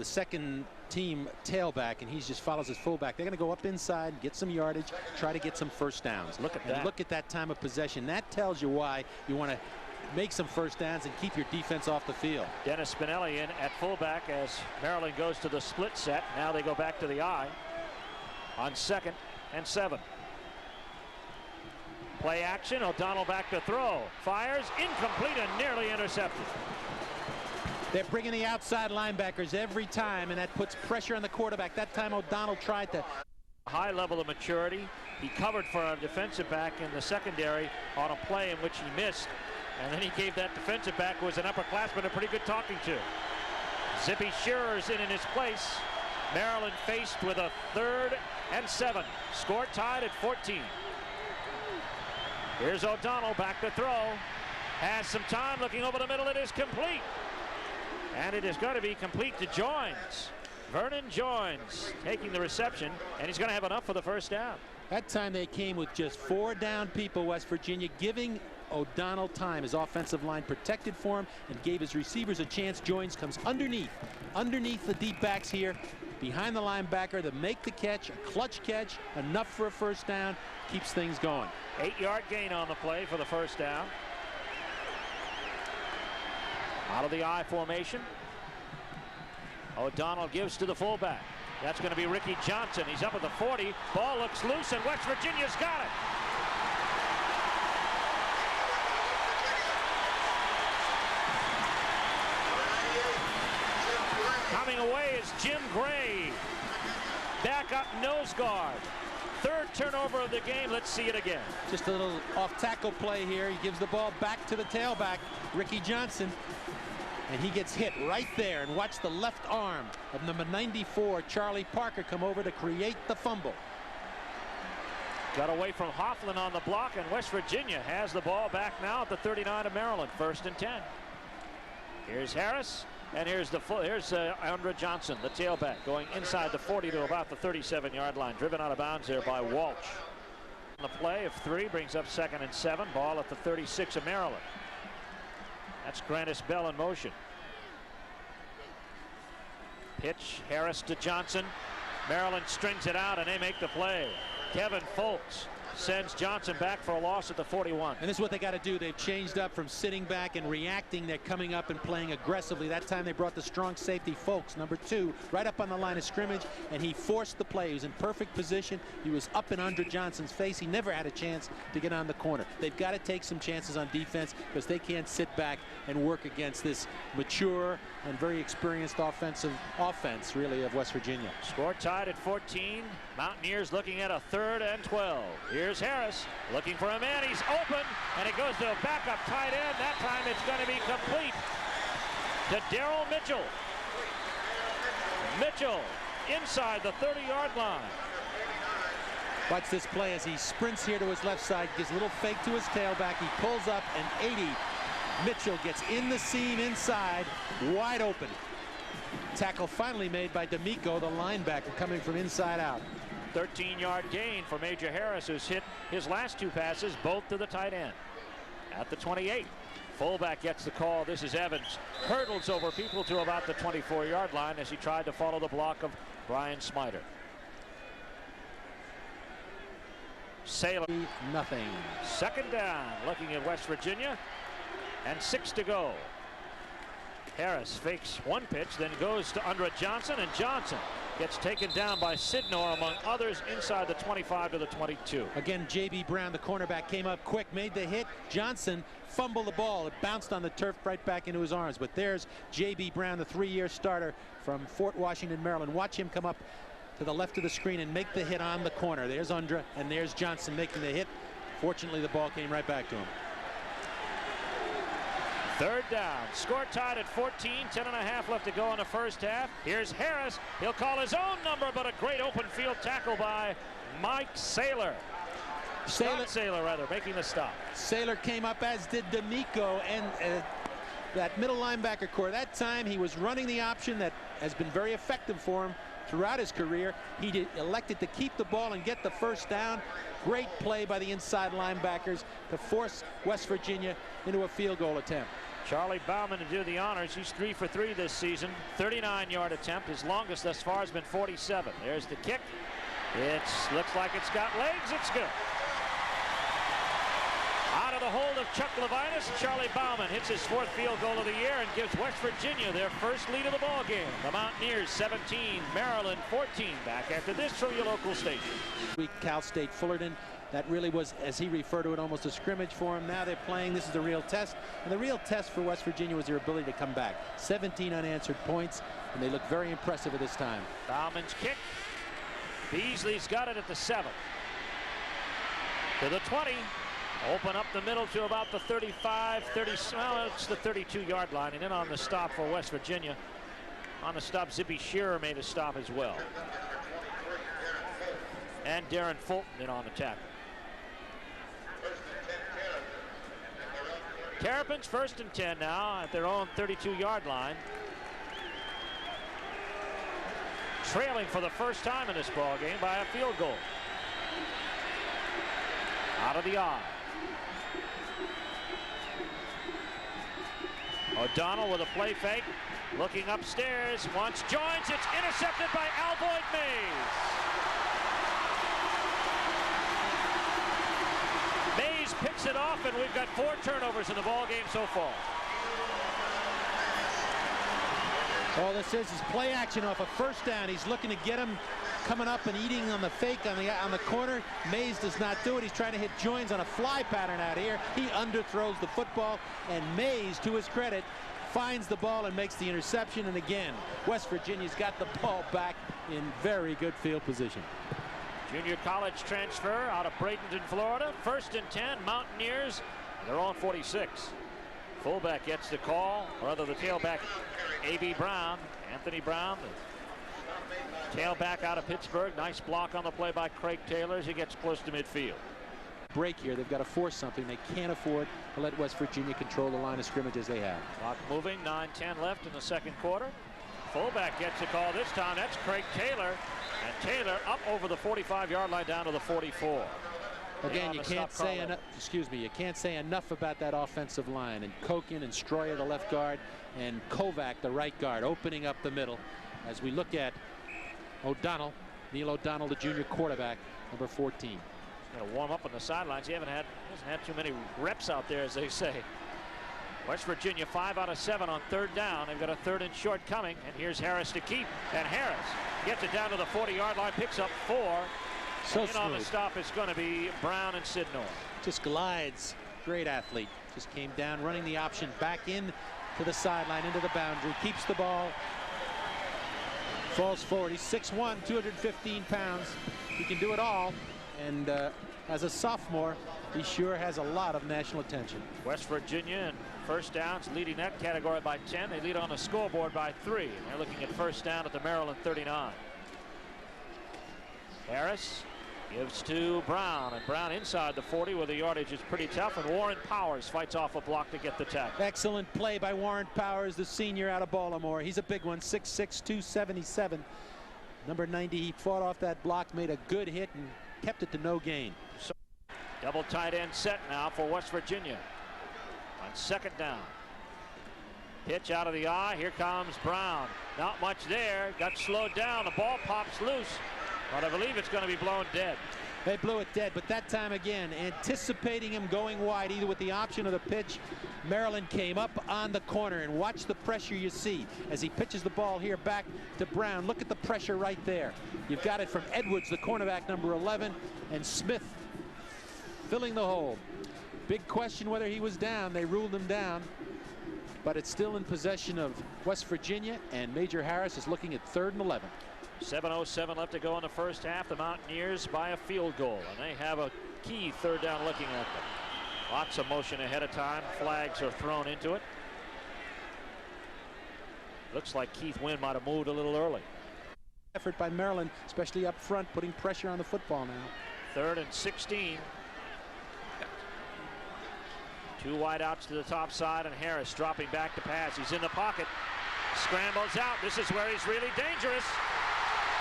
second team tailback, and he just follows his fullback. They're going to go up inside, get some yardage, try to get some first downs. Look at that. Look at that time of possession. That tells you why you want to make some first downs and keep your defense off the field. Dennis Spinelli in at fullback as Maryland goes to the split set. Now they go back to the I on 2nd and 7. Play action. O'Donnell back to throw. Fires. Incomplete and nearly intercepted. They're bringing the outside linebackers every time, and that puts pressure on the quarterback. That time O'Donnell tried to. High level of maturity. He covered for a defensive back in the secondary on a play in which he missed. And then he gave that defensive back, who was an upperclassman, a pretty good talking to. Zippy Shearer's in his place. Maryland faced with a 3rd and 7. Score tied at 14. Here's O'Donnell back to throw. Has some time, looking over the middle. It is complete. And it is going to be complete to Joins. Vernon Joins taking the reception, and he's going to have enough for the first down. That time they came with just 4 down people, West Virginia, giving O'Donnell time. His offensive line protected for him and gave his receivers a chance. Joins comes underneath the deep backs here, behind the linebacker to make the catch, a clutch catch, enough for a first down, keeps things going. 8-yard gain on the play for the first down. Out of the I formation. O'Donnell gives to the fullback. That's going to be Ricky Johnson. He's up at the 40. Ball looks loose, and West Virginia's got it. Coming away is Jim Gray. Back up nose guard. 3rd turnover of the game. Let's see it again. Just a little off-tackle play here. He gives the ball back to the tailback, Ricky Johnson. And he gets hit right there. And watch the left arm of number 94, Charlie Parker, come over to create the fumble. Got away from Hoffman on the block, and West Virginia has the ball back now at the 39 of Maryland. 1st and 10. Here's Harris, and here's Andra Johnson, the tailback, going inside the 40 to about the 37-yard line. Driven out of bounds there by Walsh. The play of 3 brings up 2nd and 7. Ball at the 36 of Maryland. That's Grantis Bell in motion. Pitch, Harris to Johnson. Maryland strings it out, and they make the play. Kevin Folks sends Johnson back for a loss at the 41. And this is what they got to do. They've changed up from sitting back and reacting. They're coming up and playing aggressively. That time they brought the strong safety, Folks, number 2, right up on the line of scrimmage, and he forced the play. He was in perfect position. He was up and under Johnson's face. He never had a chance to get on the corner. They've got to take some chances on defense because they can't sit back and work against this mature and very experienced offense, really, of West Virginia. Score tied at 14. Mountaineers looking at a 3rd and 12. Here's Harris looking for a man. He's open, and it goes to a backup tight end. That time it's going to be complete to Daryl Mitchell. Mitchell inside the 30-yard line. Watch this play as he sprints here to his left side, gives a little fake to his tailback. He pulls up, and 80 Mitchell gets in the seam inside, wide open. Tackle finally made by D'Amico, the linebacker, coming from inside out. 13-yard gain for Major Harris, who's hit his last 2 passes, both to the tight end. At the 28. Fullback gets the call. This is Evans. Hurdles over people to about the 24-yard line as he tried to follow the block of Brian Smiter. Sailor. Nothing. Second down, looking at West Virginia, and 6 to go. Harris fakes one pitch, then goes to Andre Johnson, and Johnson gets taken down by Sidnor, among others, inside the 25 to the 22. Again, J.B. Brown, the cornerback, came up quick, made the hit. Johnson fumbled the ball. It bounced on the turf right back into his arms. But there's J.B. Brown, the 3-year starter from Fort Washington, Maryland. Watch him come up to the left of the screen and make the hit on the corner. There's Undra, and there's Johnson making the hit. Fortunately, the ball came right back to him. Third down, score tied at 14, 10.5 left to go in the first half. Here's Harris. He'll call his own number, but a great open field tackle by Mike Saylor. Saylor, making the stop. Saylor came up, as did D'Amico, and that middle linebacker core. That time he was running the option that has been very effective for him throughout his career. He elected to keep the ball and get the first down. Great play by the inside linebackers to force West Virginia into a field goal attempt. Charlie Bauman to do the honors. He's 3 for 3 this season. 39-yard attempt. His longest thus far has been 47. There's the kick. It looks like it's got legs. It's good. Out of the hold of Chuck Levinas, Charlie Bauman hits his 4th field goal of the year and gives West Virginia their first lead of the ball game. The Mountaineers 17, Maryland 14. Back after this from your local station. Cal State Fullerton. That really was, as he referred to it, almost a scrimmage for him. Now they're playing. This is the real test. And the real test for West Virginia was their ability to come back. 17 unanswered points, and they look very impressive at this time. Bauman's kick. Beasley's got it at the 7. To the 20. Open up the middle to about the 35, 30, well, it's the 32-yard line. And in on the stop for West Virginia. On the stop, Zippy Shearer made a stop as well. And Darren Fulton in on the tackle. Terrapins 1st and 10 now at their own 32-yard line. Trailing for the first time in this ball game by a field goal. Out of the eye. O'Donnell with a play fake. Looking upstairs. Once joins. It's intercepted by Alboyd Mays. Mays picks it off, and we've got 4 turnovers in the ball game so far. All this is play action off a first down. He's looking to get him coming up and eating on the fake on the corner. Mays does not do it. He's trying to hit Joins on a fly pattern out here. He underthrows the football, and Mays, to his credit, finds the ball and makes the interception. And again, West Virginia's got the ball back in very good field position. Junior college transfer out of Bradenton, Florida. 1st and 10, Mountaineers. They're on 46. Fullback gets the call, or rather the tailback, A.B. Brown, Anthony Brown, the tailback out of Pittsburgh. Nice block on the play by Craig Taylor as he gets close to midfield. Break here. They've got to force something. They can't afford to let West Virginia control the line of scrimmage as they have. Clock moving, 9:10 left in the second quarter. Fullback gets a call this time. That's Craig Taylor. And Taylor up over the 45-yard line down to the 44. Again, you can't say enough. Excuse me. You can't say enough about that offensive line. And Koken and Stroya, the left guard, and Kovac, the right guard, opening up the middle. As we look at O'Donnell, Neil O'Donnell, the junior quarterback, number 14. He's going to warm up on the sidelines. He hasn't had too many reps out there, as they say. West Virginia 5 out of 7 on 3rd down. They've got a 3rd and short coming, and here's Harris to keep. And Harris gets it down to the 40-yard line, picks up 4. So in on the stop is going to be Brown and Sidnor. Just glides. Great athlete. Just came down, running the option back in to the sideline, into the boundary. Keeps the ball. Falls forward. He's 6'1", 215 pounds. He can do it all. And as a sophomore, he sure has a lot of national attention. West Virginia and first downs leading that category by 10. They lead on the scoreboard by 3. And they're looking at first down at the Maryland 39. Harris Gives to Brown, and Brown inside the 40 where the yardage is pretty tough, and Warren Powers fights off a block to get the tackle. Excellent play by Warren Powers, the senior out of Baltimore. He's a big one, 6'6", 277. Number 90, he fought off that block, made a good hit, and kept it to no gain. So, double tight end set now for West Virginia on second down. Pitch out of the eye. Here comes Brown. Not much there. Got slowed down. The ball pops loose. But I believe it's going to be blown dead. They blew it dead, but that time again, anticipating him going wide, either with the option or the pitch, Maryland came up on the corner, and watch the pressure you see as he pitches the ball here back to Brown. Look at the pressure right there. You've got it from Edwards, the cornerback, number 11, and Smith filling the hole. Big question whether he was down. They ruled him down, but it's still in possession of West Virginia, and Major Harris is looking at 3rd and 11. 7:07 left to go in the first half. The Mountaineers by a field goal, and they have a key third down looking at them. Lots of motion ahead of time. Flags are thrown into it. Looks like Keith Wynn might have moved a little early. Effort by Maryland, especially up front, putting pressure on the football now. 3rd and 16. Two wide outs to the top side, and Harris dropping back to pass. He's in the pocket. Scrambles out. This is where he's really dangerous.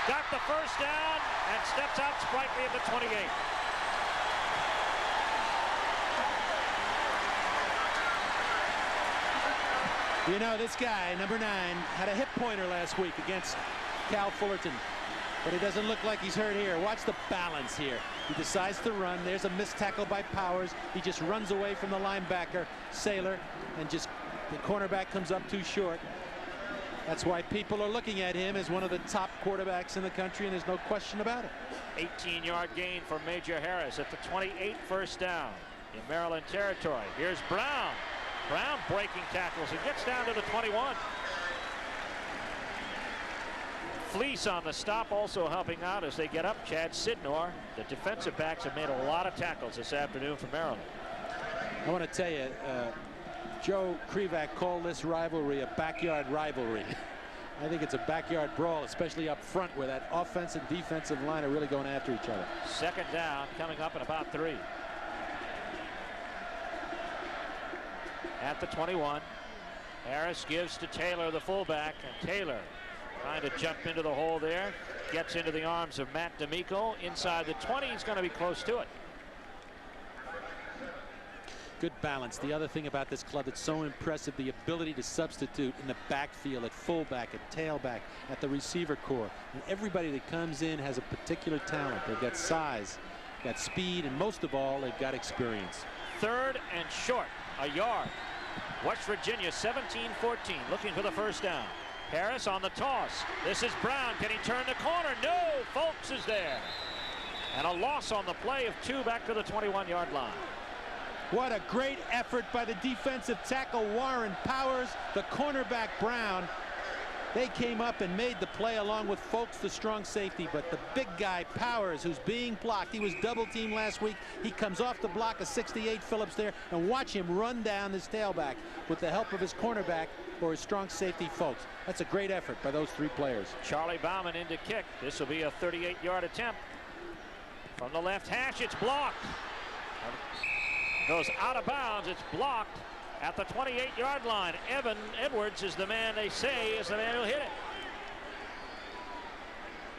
Got the first down and steps out sprightly at the 28. You know, this guy, number 9, had a hip pointer last week against Cal Fullerton, but it doesn't look like he's hurt here. Watch the balance here. He decides to run. There's a missed tackle by Powers. He just runs away from the linebacker, Saylor, and just the cornerback comes up too short. That's why people are looking at him as one of the top quarterbacks in the country, and there's no question about it. 18-yard gain for Major Harris at the 28, first down in Maryland territory. Here's Brown. Brown breaking tackles. He gets down to the 21. Fleece on the stop, also helping out as they get up. Chad Sidnor. The defensive backs have made a lot of tackles this afternoon for Maryland. I want to tell you, Joe Krivak called this rivalry a backyard rivalry. I think it's a backyard brawl, especially up front where that offensive and defensive line are really going after each other. Second down coming up in about 3. At the 21, Harris gives to Taylor, the fullback, and Taylor trying to jump into the hole there. Gets into the arms of Matt D'Amico. Inside the 20, he's going to be close to it. Good balance. The other thing about this club that's so impressive, the ability to substitute in the backfield, at fullback, at tailback, at the receiver core. And everybody that comes in has a particular talent. They've got size, got speed, and most of all, they've got experience. 3rd and short, a yard. West Virginia 17-14, looking for the first down. Harris on the toss. This is Brown. Can he turn the corner? No, Folks is there. And a loss on the play of 2 back to the 21-yard line. What a great effort by the defensive tackle Warren Powers, the cornerback Brown. They came up and made the play along with Folks, the strong safety, but the big guy Powers, who's being blocked, he was double teamed last week. He comes off the block of 68 Phillips there, and watch him run down this tailback with the help of his cornerback or his strong safety Folks. That's a great effort by those 3 players. Charlie Bauman into kick. This will be a 38-yard attempt. From the left hash, it's blocked. Goes out of bounds. It's blocked at the 28-yard line. Evan Edwards is the man they say is the man who'll hit it.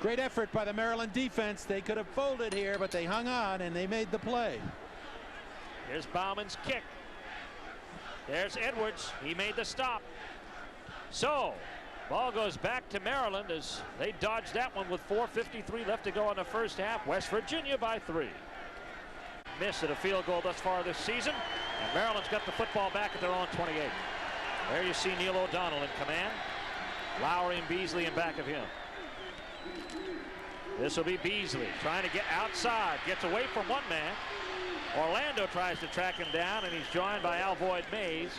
Great effort by the Maryland defense. They could have folded here, but they hung on and they made the play. Here's Bauman's kick. There's Edwards. He made the stop. So, ball goes back to Maryland as they dodged that one with 4:53 left to go in the first half. West Virginia by 3. Miss at a field goal thus far this season, and Maryland's got the football back at their own 28. There you see Neil O'Donnell in command. Lowry and Beasley in back of him. This will be Beasley trying to get outside, gets away from one man. Orlando tries to track him down, and he's joined by Alvoid Mays.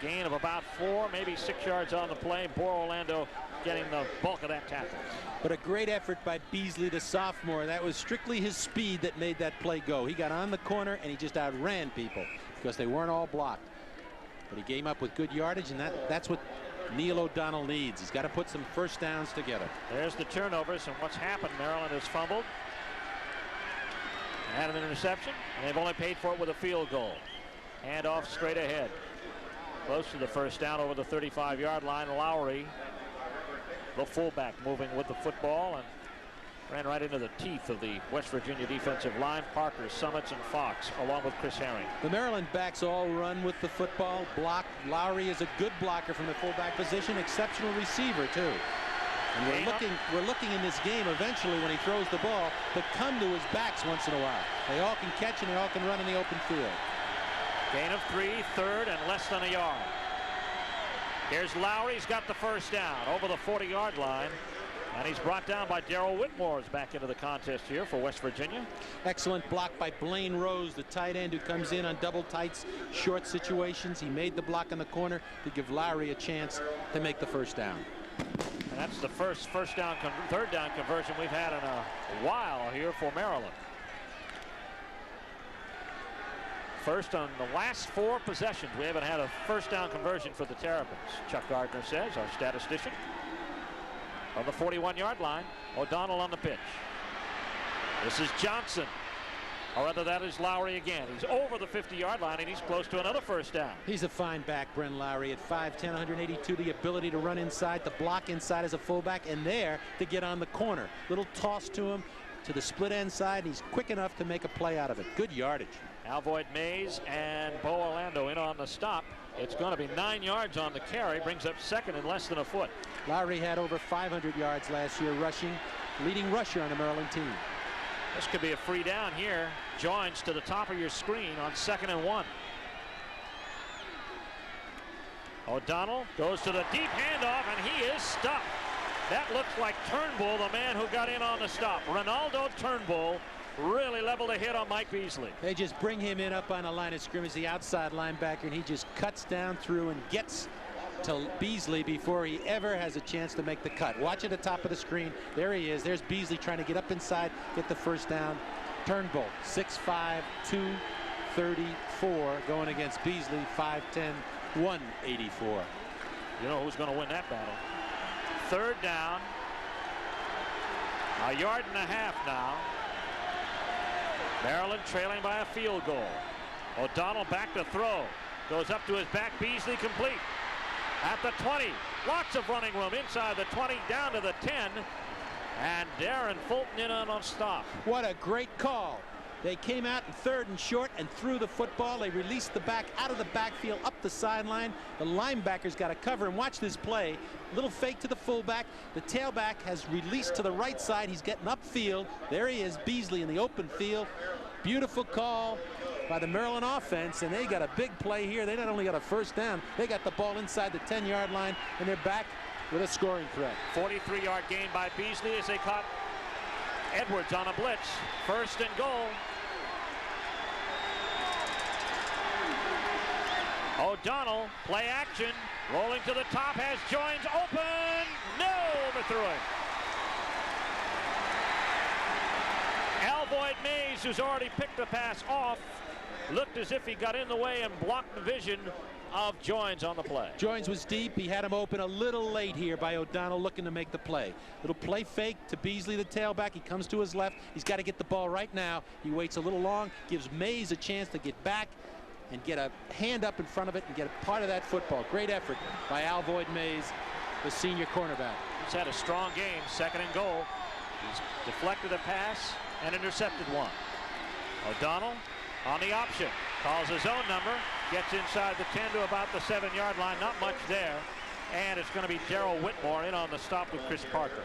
Gain of about 4, maybe 6 yards on the play. Poor Orlando getting the bulk of that tackle. But a great effort by Beasley, the sophomore. That was strictly his speed that made that play go. He got on the corner and he just outran people because they weren't all blocked. But he came up with good yardage, and that's what Neil O'Donnell needs. He's got to put some first downs together. There's the turnovers, and what's happened, Maryland has fumbled. and an interception, and they've only paid for it with a field goal. Hand off straight ahead. Close to the first down over the 35-yard line. Lowry, the fullback, moving with the football and ran right into the teeth of the West Virginia defensive line. Parker, Summits, and Fox, along with Chris Herring. The Maryland backs all run with the football. Block. Lowry is a good blocker from the fullback position. Exceptional receiver, too. And we're looking in this game eventually when he throws the ball to come to his backs once in a while. They all can catch and they all can run in the open field. Gain of 3, third and less than a yard. Here's Lowry. He's got the first down over the 40-yard line. And he's brought down by Daryl Whitmore. Is back into the contest here for West Virginia. Excellent block by Blaine Rose, the tight end who comes in on double tights, short situations. He made the block in the corner to give Lowry a chance to make the first down. And that's the third down conversion we've had in a while here for Maryland. First on the last 4 possessions, we haven't had a first down conversion for the Terrapins. Chuck Gardner says, our statistician. On the 41-yard line, O'Donnell on the pitch. This is Johnson. Or rather, that is Lowry again. He's over the 50-yard line, and he's close to another first down. He's a fine back, Bren Lowry, at 5'10", 182, the ability to run inside, to block inside as a fullback, and there to get on the corner. Little toss to him to the split end side. He's quick enough to make a play out of it. Good yardage. Alvoid Mays and Bo Orlando in on the stop. It's going to be 9 yards on the carry. Brings up second in less than a foot. Lowry had over 500 yards last year rushing. Leading rusher on the Maryland team. This could be a free down here. Joins to the top of your screen on 2nd and 1. O'Donnell goes to the deep handoff, and he is stopped. That looks like Turnbull, the man who got in on the stop. Ronaldo Turnbull really leveled a hit on Mike Beasley. They just bring him in up on the line of scrimmage, the outside linebacker, and he just cuts down through and gets to Beasley before he ever has a chance to make the cut. Watch at the top of the screen. There he is. There's Beasley trying to get up inside, get the first down. Turnbull, 6'5", 234, going against Beasley, 5'10", 184. You know who's going to win that battle. Third down. A yard and a half now. Maryland trailing by a field goal. O'Donnell back to throw. Goes up to his back. Beasley complete. At the 20. Lots of running room inside the 20, down to the 10. And Darren Fulton in on a stop. What a great call. They came out in 3rd and short and threw the football. They released the back out of the backfield up the sideline. The linebacker's got to cover and watch this play. Little fake to the fullback. The tailback has released to the right side. He's getting upfield. There he is, Beasley in the open field. Beautiful call by the Maryland offense, and they got a big play here. They not only got a first down, they got the ball inside the 10-yard line, and they're back with a scoring threat. 43-yard gain by Beasley as they caught Edwards on a blitz. 1st and goal. O'Donnell, play action, rolling to the top, has Joins open, no, overthrew it. Alvoid Mays, who's already picked the pass off, looked as if he got in the way and blocked the vision of Joins on the play. Joins was deep. He had him open a little late here by O'Donnell, looking to make the play. Little play fake to Beasley, the tailback. He comes to his left. He's got to get the ball right now. He waits a little long, gives Mays a chance to get back and get a hand up in front of it and get a part of that football. Great effort by Alvoid Mays, the senior cornerback. He's had a strong game. 2nd and goal. He's deflected a pass and intercepted one. O'Donnell on the option. Calls his own number. Gets inside the 10 to about the 7-yard line. Not much there. And it's going to be Daryl Whitmore in on the stop with Chris Parker.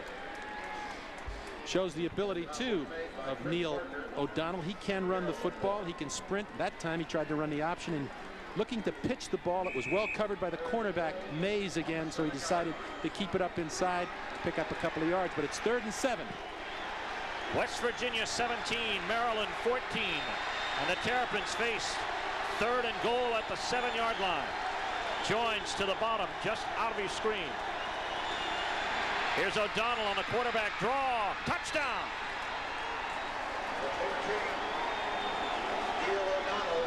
Shows the ability, too, of Neil O'Donnell. He can run the football. He can sprint. That time he tried to run the option and looking to pitch the ball. It was well covered by the cornerback, Mays, again, so he decided to keep it up inside, pick up a couple of yards. But it's 3rd and 7. West Virginia 17, Maryland 14. And the Terrapins face 3rd and goal at the 7-yard line. Joins to the bottom, just out of his screen. Here's O'Donnell on the quarterback draw. Touchdown.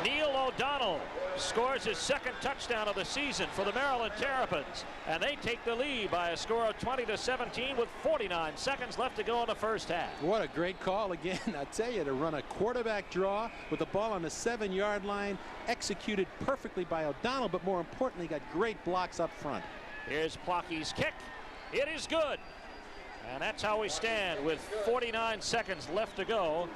Neil O'Donnell scores his second touchdown of the season for the Maryland Terrapins, and they take the lead by a score of 20-17 with 49 seconds left to go in the first half. What a great call again. I tell you, to run a quarterback draw with the ball on the 7-yard line, executed perfectly by O'Donnell, but more importantly, got great blocks up front. Here's Plocky's kick. It is good. And that's how we stand with 49 seconds left to go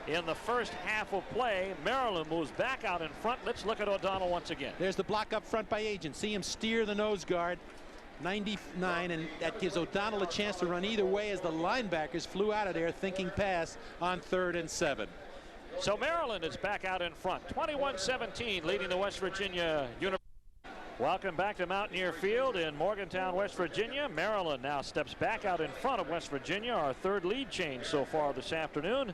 in the first half of play. Maryland moves back out in front. Let's look at O'Donnell once again. There's the block up front by Agent. See him steer the nose guard. 99, and that gives O'Donnell a chance to run either way as the linebackers flew out of there thinking pass on 3rd and 7. So Maryland is back out in front. 21-17 leading the West Virginia University. Welcome back to Mountaineer Field in Morgantown, West Virginia. Maryland now steps back out in front of West Virginia, our 3rd lead change so far this afternoon.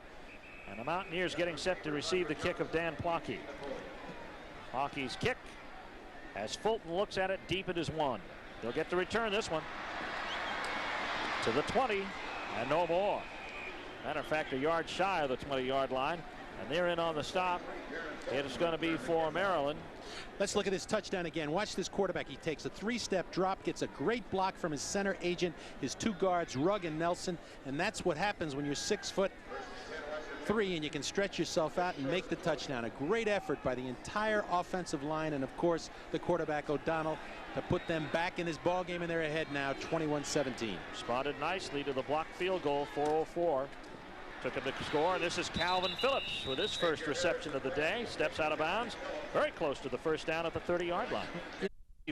And the Mountaineers getting set to receive the kick of Dan Plocky. Plocky's kick, as Fulton looks at it, deep it is 1. They'll get to return this one to the 20 and no more. Matter of fact, a yard shy of the 20-yard line, and they're in on the stop. It is going to be for Maryland. Let's look at his touchdown again. Watch this quarterback. He takes a 3-step drop, gets a great block from his center agent, his 2 guards, Rugg and Nelson, and that's what happens when you're 6'3" and you can stretch yourself out and make the touchdown. A great effort by the entire offensive line, and of course the quarterback O'Donnell to put them back in this ball game, and they're ahead now 21-17. Spotted nicely to the blocked field goal, 4:04. Took him to score. This is Calvin Phillips with his first reception of the day. Steps out of bounds, very close to the first down at the 30-yard line.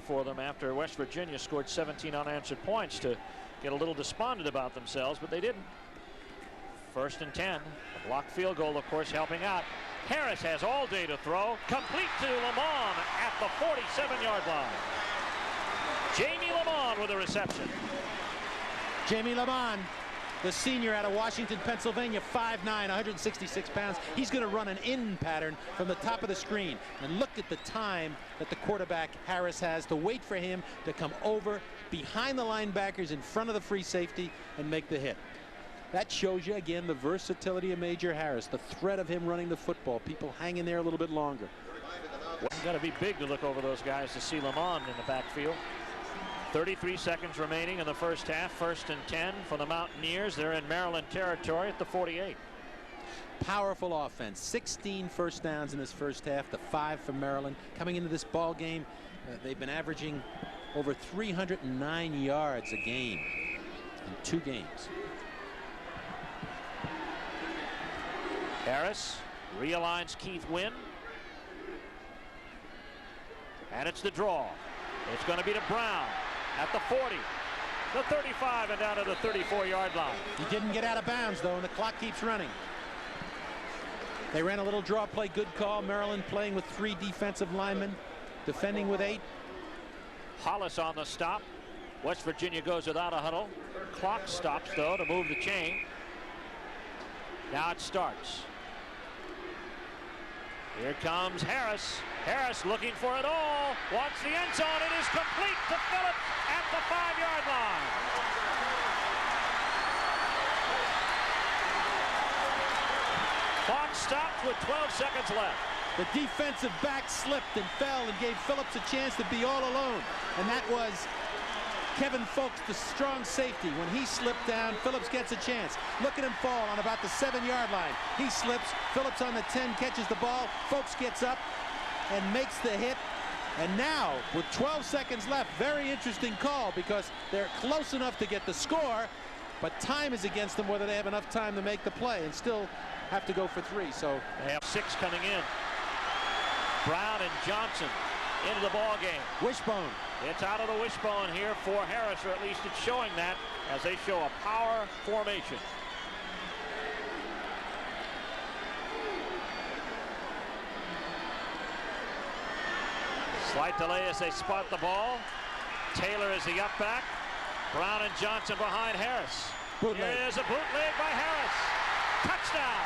For them after West Virginia scored 17 unanswered points to get a little despondent about themselves, but they didn't. 1st and 10. A blocked field goal, of course, helping out. Harris has all day to throw. Complete to Lamont at the 47-yard line. Jamie Lamont with a reception. Jamie Lamont, the senior out of Washington, Pennsylvania, 5'9", 166 pounds. He's going to run an in pattern from the top of the screen. And look at the time that the quarterback, Harris, has to wait for him to come over behind the linebackers in front of the free safety and make the hit. That shows you, again, the versatility of Major Harris, the threat of him running the football, people hanging there a little bit longer. Got to be big to look over those guys to see Lamont in the backfield. 33 seconds remaining in the first half. 1st and 10 for the Mountaineers. They're in Maryland territory at the 48. Powerful offense. 16 first downs in this first half, the 5 for Maryland. Coming into this ball game, they've been averaging over 309 yards a game in 2 games. Harris realigns Keith Wynn. And it's the draw. It's going to be to Brown at the 40, the 35, and down to the 34-yard line. He didn't get out of bounds, though, and the clock keeps running. They ran a little draw play. Good call. Maryland playing with 3 defensive linemen, defending with 8. Hollis on the stop. West Virginia goes without a huddle. Clock stops, though, to move the chain. Now it starts. Here comes Harris. Harris looking for it all. Wants the end zone. It is complete to Phillips at the 5-yard line. Clock stopped with 12 seconds left. The defensive back slipped and fell and gave Phillips a chance to be all alone. And that was Kevin Folks, the strong safety. When he slipped down, Phillips gets a chance. Look at him fall on about the 7-yard line. He slips. Phillips on the 10 catches the ball. Folks gets up and makes the hit. And now, with 12 seconds left, very interesting call because they're close enough to get the score, but time is against them whether they have enough time to make the play and still have to go for 3. So they have 6 coming in. Brown and Johnson into the ball game. Wishbone. It's out of the wishbone here for Harris, or at least it's showing that as they show a power formation. Slight delay as they spot the ball. Taylor is the up back. Brown and Johnson behind Harris. Bootleg. Here's a bootleg by Harris. Touchdown.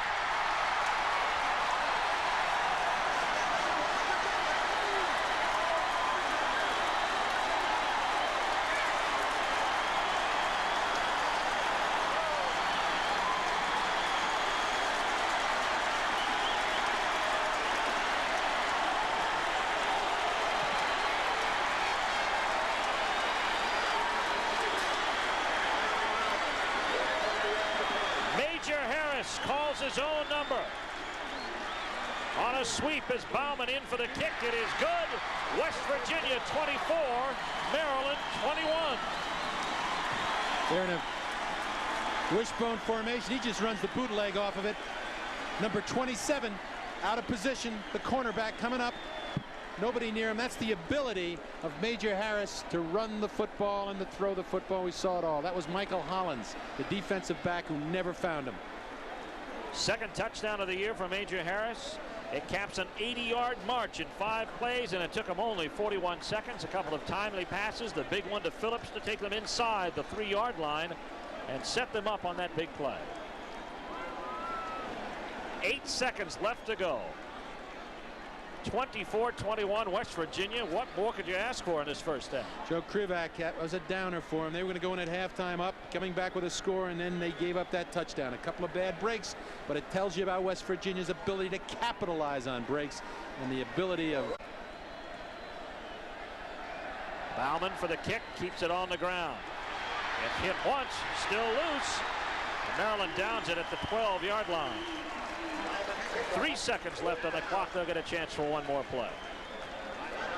Harris calls his own number. On a sweep is Bauman in for the kick. It is good. West Virginia 24, Maryland 21. They're in a wishbone formation. He just runs the bootleg off of it. Number 27 out of position. The cornerback coming up. Nobody near him. That's the ability of Major Harris to run the football and to throw the football. We saw it all. That was Michael Hollins, the defensive back who never found him. Second touchdown of the year for Major Harris. It caps an 80-yard march in 5 plays, and it took him only 41 seconds. A couple of timely passes. The big one to Phillips to take them inside the 3-yard line and set them up on that big play. 8 seconds left to go. 24-21 West Virginia. What more could you ask for in this first half? Joe Krivak was a downer for him. They were going to go in at halftime up, coming back with a score, and then they gave up that touchdown. A couple of bad breaks, but it tells you about West Virginia's ability to capitalize on breaks and the ability of... Bauman for the kick, keeps it on the ground. It's hit once, still loose. Maryland downs it at the 12-yard line. 3 seconds left on the clock. They'll get a chance for one more play.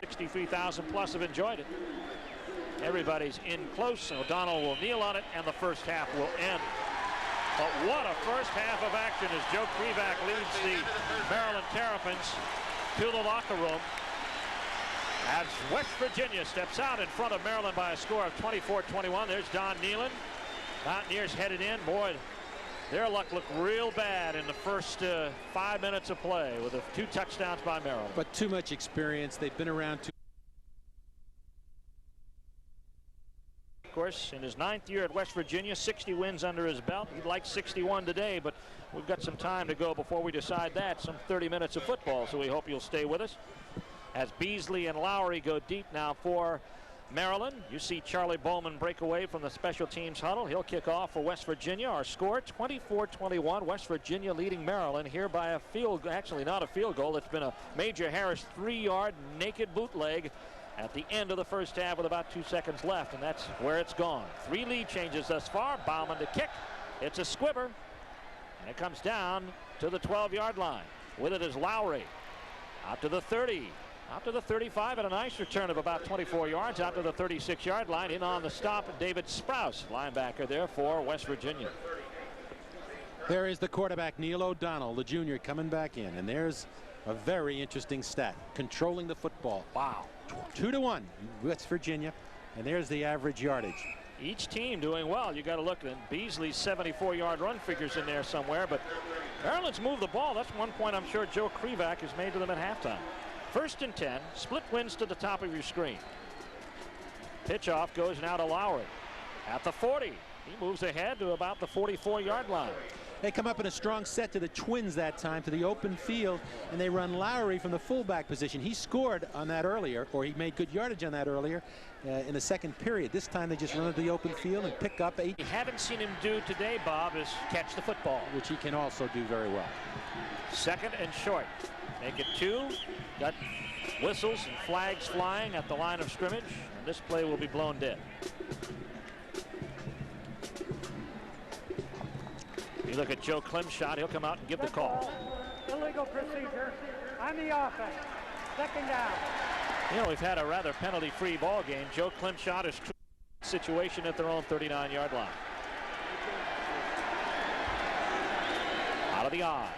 63,000 plus have enjoyed it. Everybody's in close. O'Donnell will kneel on it, and the first half will end. But what a first half of action as Joe Krivak leads the Maryland Terrapins to the locker room. As West Virginia steps out in front of Maryland by a score of 24-21. There's Don Nehlen. Mountaineers headed in. Boy, their luck looked real bad in the first 5 minutes of play with 2 touchdowns by Maryland. But too much experience. They've been around too. Of course, in his 9th year at West Virginia, 60 wins under his belt. He'd like 61 today, but we've got some time to go before we decide that. Some 30 minutes of football, so we hope you'll stay with us. As Beasley and Lowry go deep now for Maryland. You see Charlie Bowman break away from the special teams huddle. He'll kick off for West Virginia. Our score 24-21. West Virginia leading Maryland here by a field, actually not a field goal. It's been a Major Harris 3-yard naked bootleg at the end of the first half with about 2 seconds left, and that's where it's gone. 3 lead changes thus far. Bauman to kick. It's a squibber, and it comes down to the 12-yard line. With it is Lowry. Out to the 30. Out to the 35, and a nice return of about 24 yards out to the 36-yard line. In on the stop, David Sprouse, linebacker there for West Virginia. There is the quarterback, Neil O'Donnell, the junior, coming back in. And there's a very interesting stat. Controlling the football. Wow. 2-1, West Virginia. And there's the average yardage. Each team doing well. You got to look at Beasley's 74-yard run figures in there somewhere. But Maryland's moved the ball. That's one point I'm sure Joe Krivak has made to them at halftime. 1st and 10, split wins to the top of your screen. Pitch off goes now to Lowry at the 40. He moves ahead to about the 44-yard line. They come up in a strong set to the Twins that time, to the open field, and they run Lowry from the fullback position. He scored on that earlier, or he made good yardage on that earlier in the second period. This time they just run it to the open field and pick up 8. We haven't seen him do today, Bob, is catch the football, which he can also do very well. 2nd and short. Make it 2. Got whistles and flags flying at the line of scrimmage, and this play will be blown dead. You look at Joe Klimshot, he'll come out and give the call. Illegal procedure on the offense. 2nd down. You know, we've had a rather penalty-free ball game. Joe Klimshot is situation at their own 39-yard line. Out of the eye.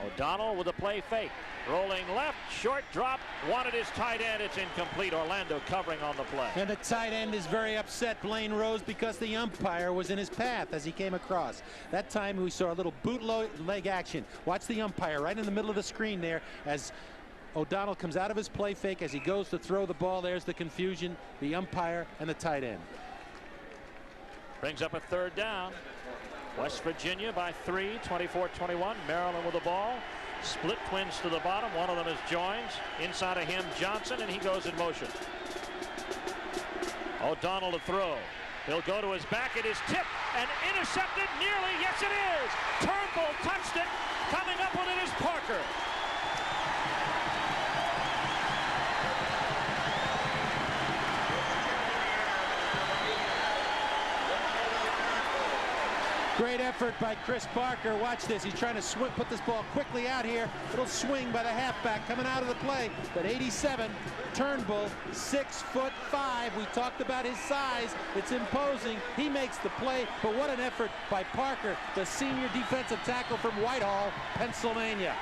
O'Donnell with a play fake. Rolling left, short drop, wanted his tight end. It's incomplete. Orlando covering on the play. And the tight end is very upset, Blaine Rose, because the umpire was in his path as he came across. That time we saw a little bootleg action. Watch the umpire right in the middle of the screen there as O'Donnell comes out of his play fake as he goes to throw the ball. There's the confusion, the umpire and the tight end. Brings up a 3rd down. West Virginia by 3, 24-21. Maryland with the ball. Split Twins to the bottom. One of them is joins. Inside of him, Johnson, and he goes in motion. O'Donnell to throw. He'll go to his back. It is tipped and intercepted nearly. Yes, it is. Turnbull touched it. Coming up with it is Parker. Great effort by Chris Parker. Watch this. He's trying to put this ball quickly out here. Little swing by the halfback coming out of the play. But 87, Turnbull, 6'5". We talked about his size. It's imposing. He makes the play. But what an effort by Parker, the senior defensive tackle from Whitehall, Pennsylvania.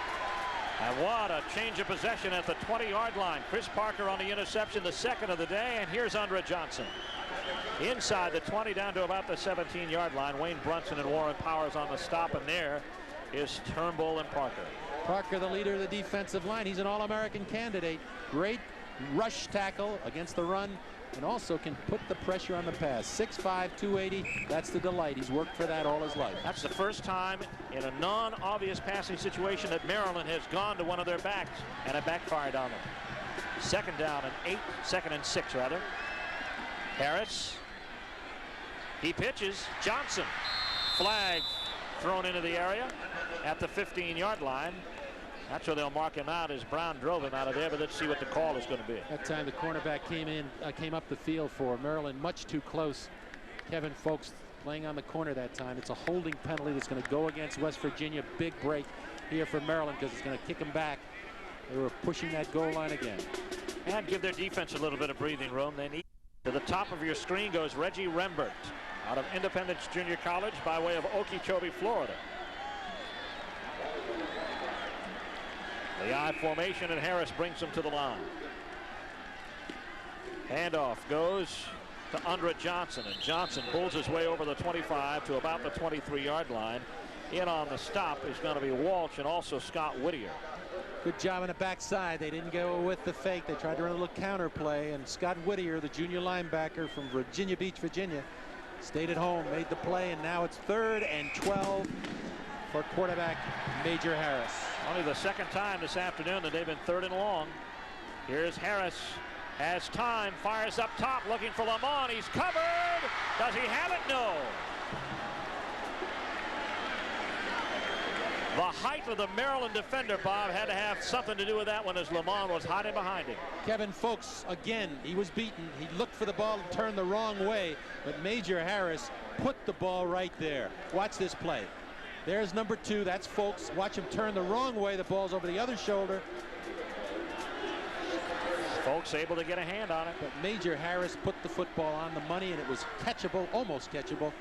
And what a change of possession at the 20-yard line. Chris Parker on the interception, the second of the day, and here's Andre Johnson. Inside the 20 down to about the 17-yard line. Wayne Brunson and Warren Powers on the stop, and there is Turnbull and Parker. Parker, the leader of the defensive line. He's an All-American candidate. Great rush tackle against the run, and also can put the pressure on the pass. 6'5", 280. That's the delight. He's worked for that all his life. That's the first time in a non-obvious passing situation that Maryland has gone to one of their backs, and it backfired on them. Second and 6 rather. Harris. He pitches. Johnson. Flag thrown into the area at the 15-yard line. That's where they'll mark him out as Brown drove him out of there, but let's see what the call is going to be. That time the cornerback came up the field for Maryland, much too close. Kevin Folks laying on the corner that time. It's a holding penalty that's going to go against West Virginia. Big break here for Maryland because it's going to kick them back. They were pushing that goal line again. And give their defense a little bit of breathing room. They need. To the top of your screen goes Reggie Rembert out of Independence Junior College by way of Okeechobee, Florida. The I formation, and Harris brings him to the line. Handoff goes to Andre Johnson, and Johnson pulls his way over the 25 to about the 23-yard line. In on the stop is going to be Walsh and also Scott Whittier. Good job on the backside. They didn't go with the fake. They tried to run a little counter play, and Scott Whittier, the junior linebacker from Virginia Beach, Virginia, stayed at home, made the play, and now it's 3rd and 12 for quarterback Major Harris. Only the second time this afternoon that they've been 3rd and long. Here's Harris. Has time, fires up top, looking for Lamont. He's covered. Does he have it? No. The height of the Maryland defender, Bob, had to have something to do with that one as Lamont was hiding behind him. Kevin Folks, again, he was beaten. He looked for the ball and turned the wrong way, but Major Harris put the ball right there. Watch this play. There's number 2. That's Folks. Watch him turn the wrong way. The ball's over the other shoulder. Folks able to get a hand on it. But Major Harris put the football on the money, and it was catchable, almost catchable.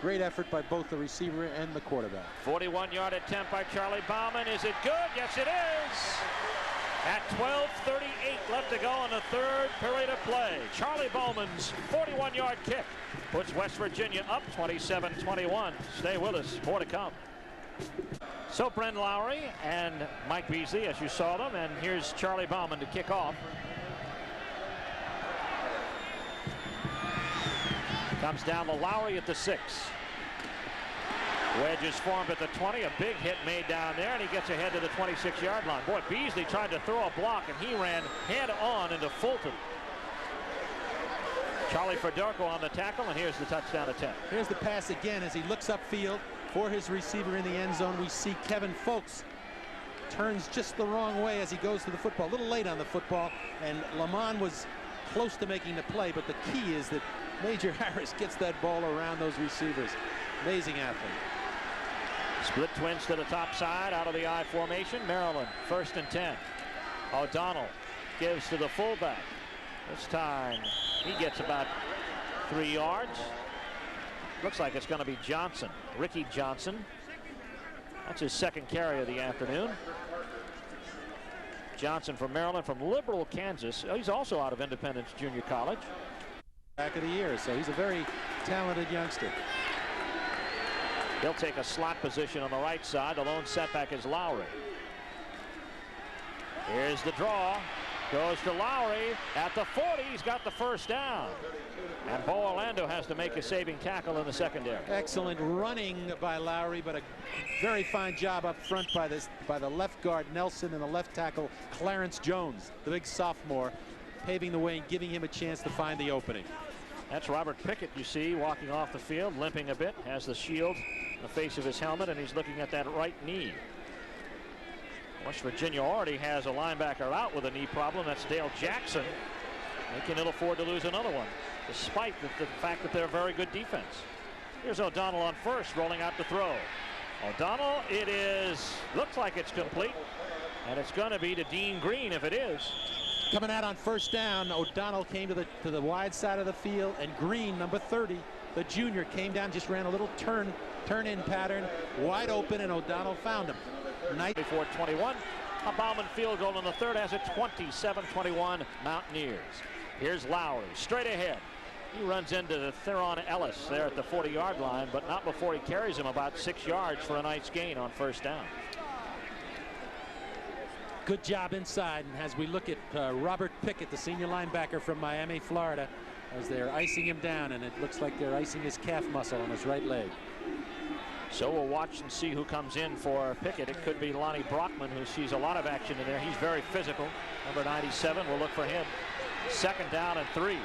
Great effort by both the receiver and the quarterback. 41-yard attempt by Charlie Bauman. Is it good? Yes, it is. At 12:38 left to go in the 3rd period of play. Charlie Bauman's 41-yard kick puts West Virginia up 27-21. Stay with us. More to come. So Bren Lowry and Mike Beasley, as you saw them, and here's Charlie Bauman to kick off. Comes down to Lowry at the 6. Wedge is formed at the 20. A big hit made down there, and he gets ahead to the 26-yard line. Boy, Beasley tried to throw a block, and he ran head on into Fulton. Charlie Fedorko on the tackle, and here's the touchdown attempt. Here's the pass again as he looks upfield for his receiver in the end zone. We see Kevin Folks turns just the wrong way as he goes to the football. A little late on the football, and Lamont was close to making the play, but the key is that Major Harris gets that ball around those receivers. Amazing athlete. Split twins to the top side out of the I formation. Maryland 1st and 10. O'Donnell gives to the fullback. This time he gets about 3 yards. Looks like it's going to be Johnson, Ricky Johnson. That's his 2nd carry of the afternoon. Johnson from Maryland, from Liberal, Kansas. He's also out of Independence Junior College. Back of the year, so he's a very talented youngster. He'll take a slot position on the right side. The lone setback is Lowry. Here's the draw. Goes to Lowry at the 40. He's got the 1st down. And Bo Orlando has to make a saving tackle in the secondary. Excellent running by Lowry, but a very fine job up front by the left guard Nelson and the left tackle Clarence Jones, the big sophomore, paving the way and giving him a chance to find the opening. That's Robert Pickett, you see, walking off the field, limping a bit, has the shield in the face of his helmet, and he's looking at that right knee. West Virginia already has a linebacker out with a knee problem. That's Dale Jackson. They can ill afford to lose another one, despite the fact that they're a very good defense. Here's O'Donnell on first, rolling out to throw. O'Donnell, looks like it's complete, and it's going to be to Dean Green if it is. Coming out on first down, O'Donnell came to the wide side of the field, and Green, number 30, the junior, came down, just ran a little turn-in pattern, wide open, and O'Donnell found him. Before 21, a Bauman field goal in the third has it 27-21 Mountaineers. Here's Lowry, straight ahead. He runs into the Theron Ellis there at the 40-yard line, but not before he carries him about 6 yards for a nice gain on first down. Good job inside, and as we look at Robert Pickett, the senior linebacker from Miami, Florida, as they're icing him down, and it looks like they're icing his calf muscle on his right leg. So we'll watch and see who comes in for Pickett. It could be Lonnie Brockman, who sees a lot of action in there. He's very physical. Number 97, we'll look for him. Second down and 3.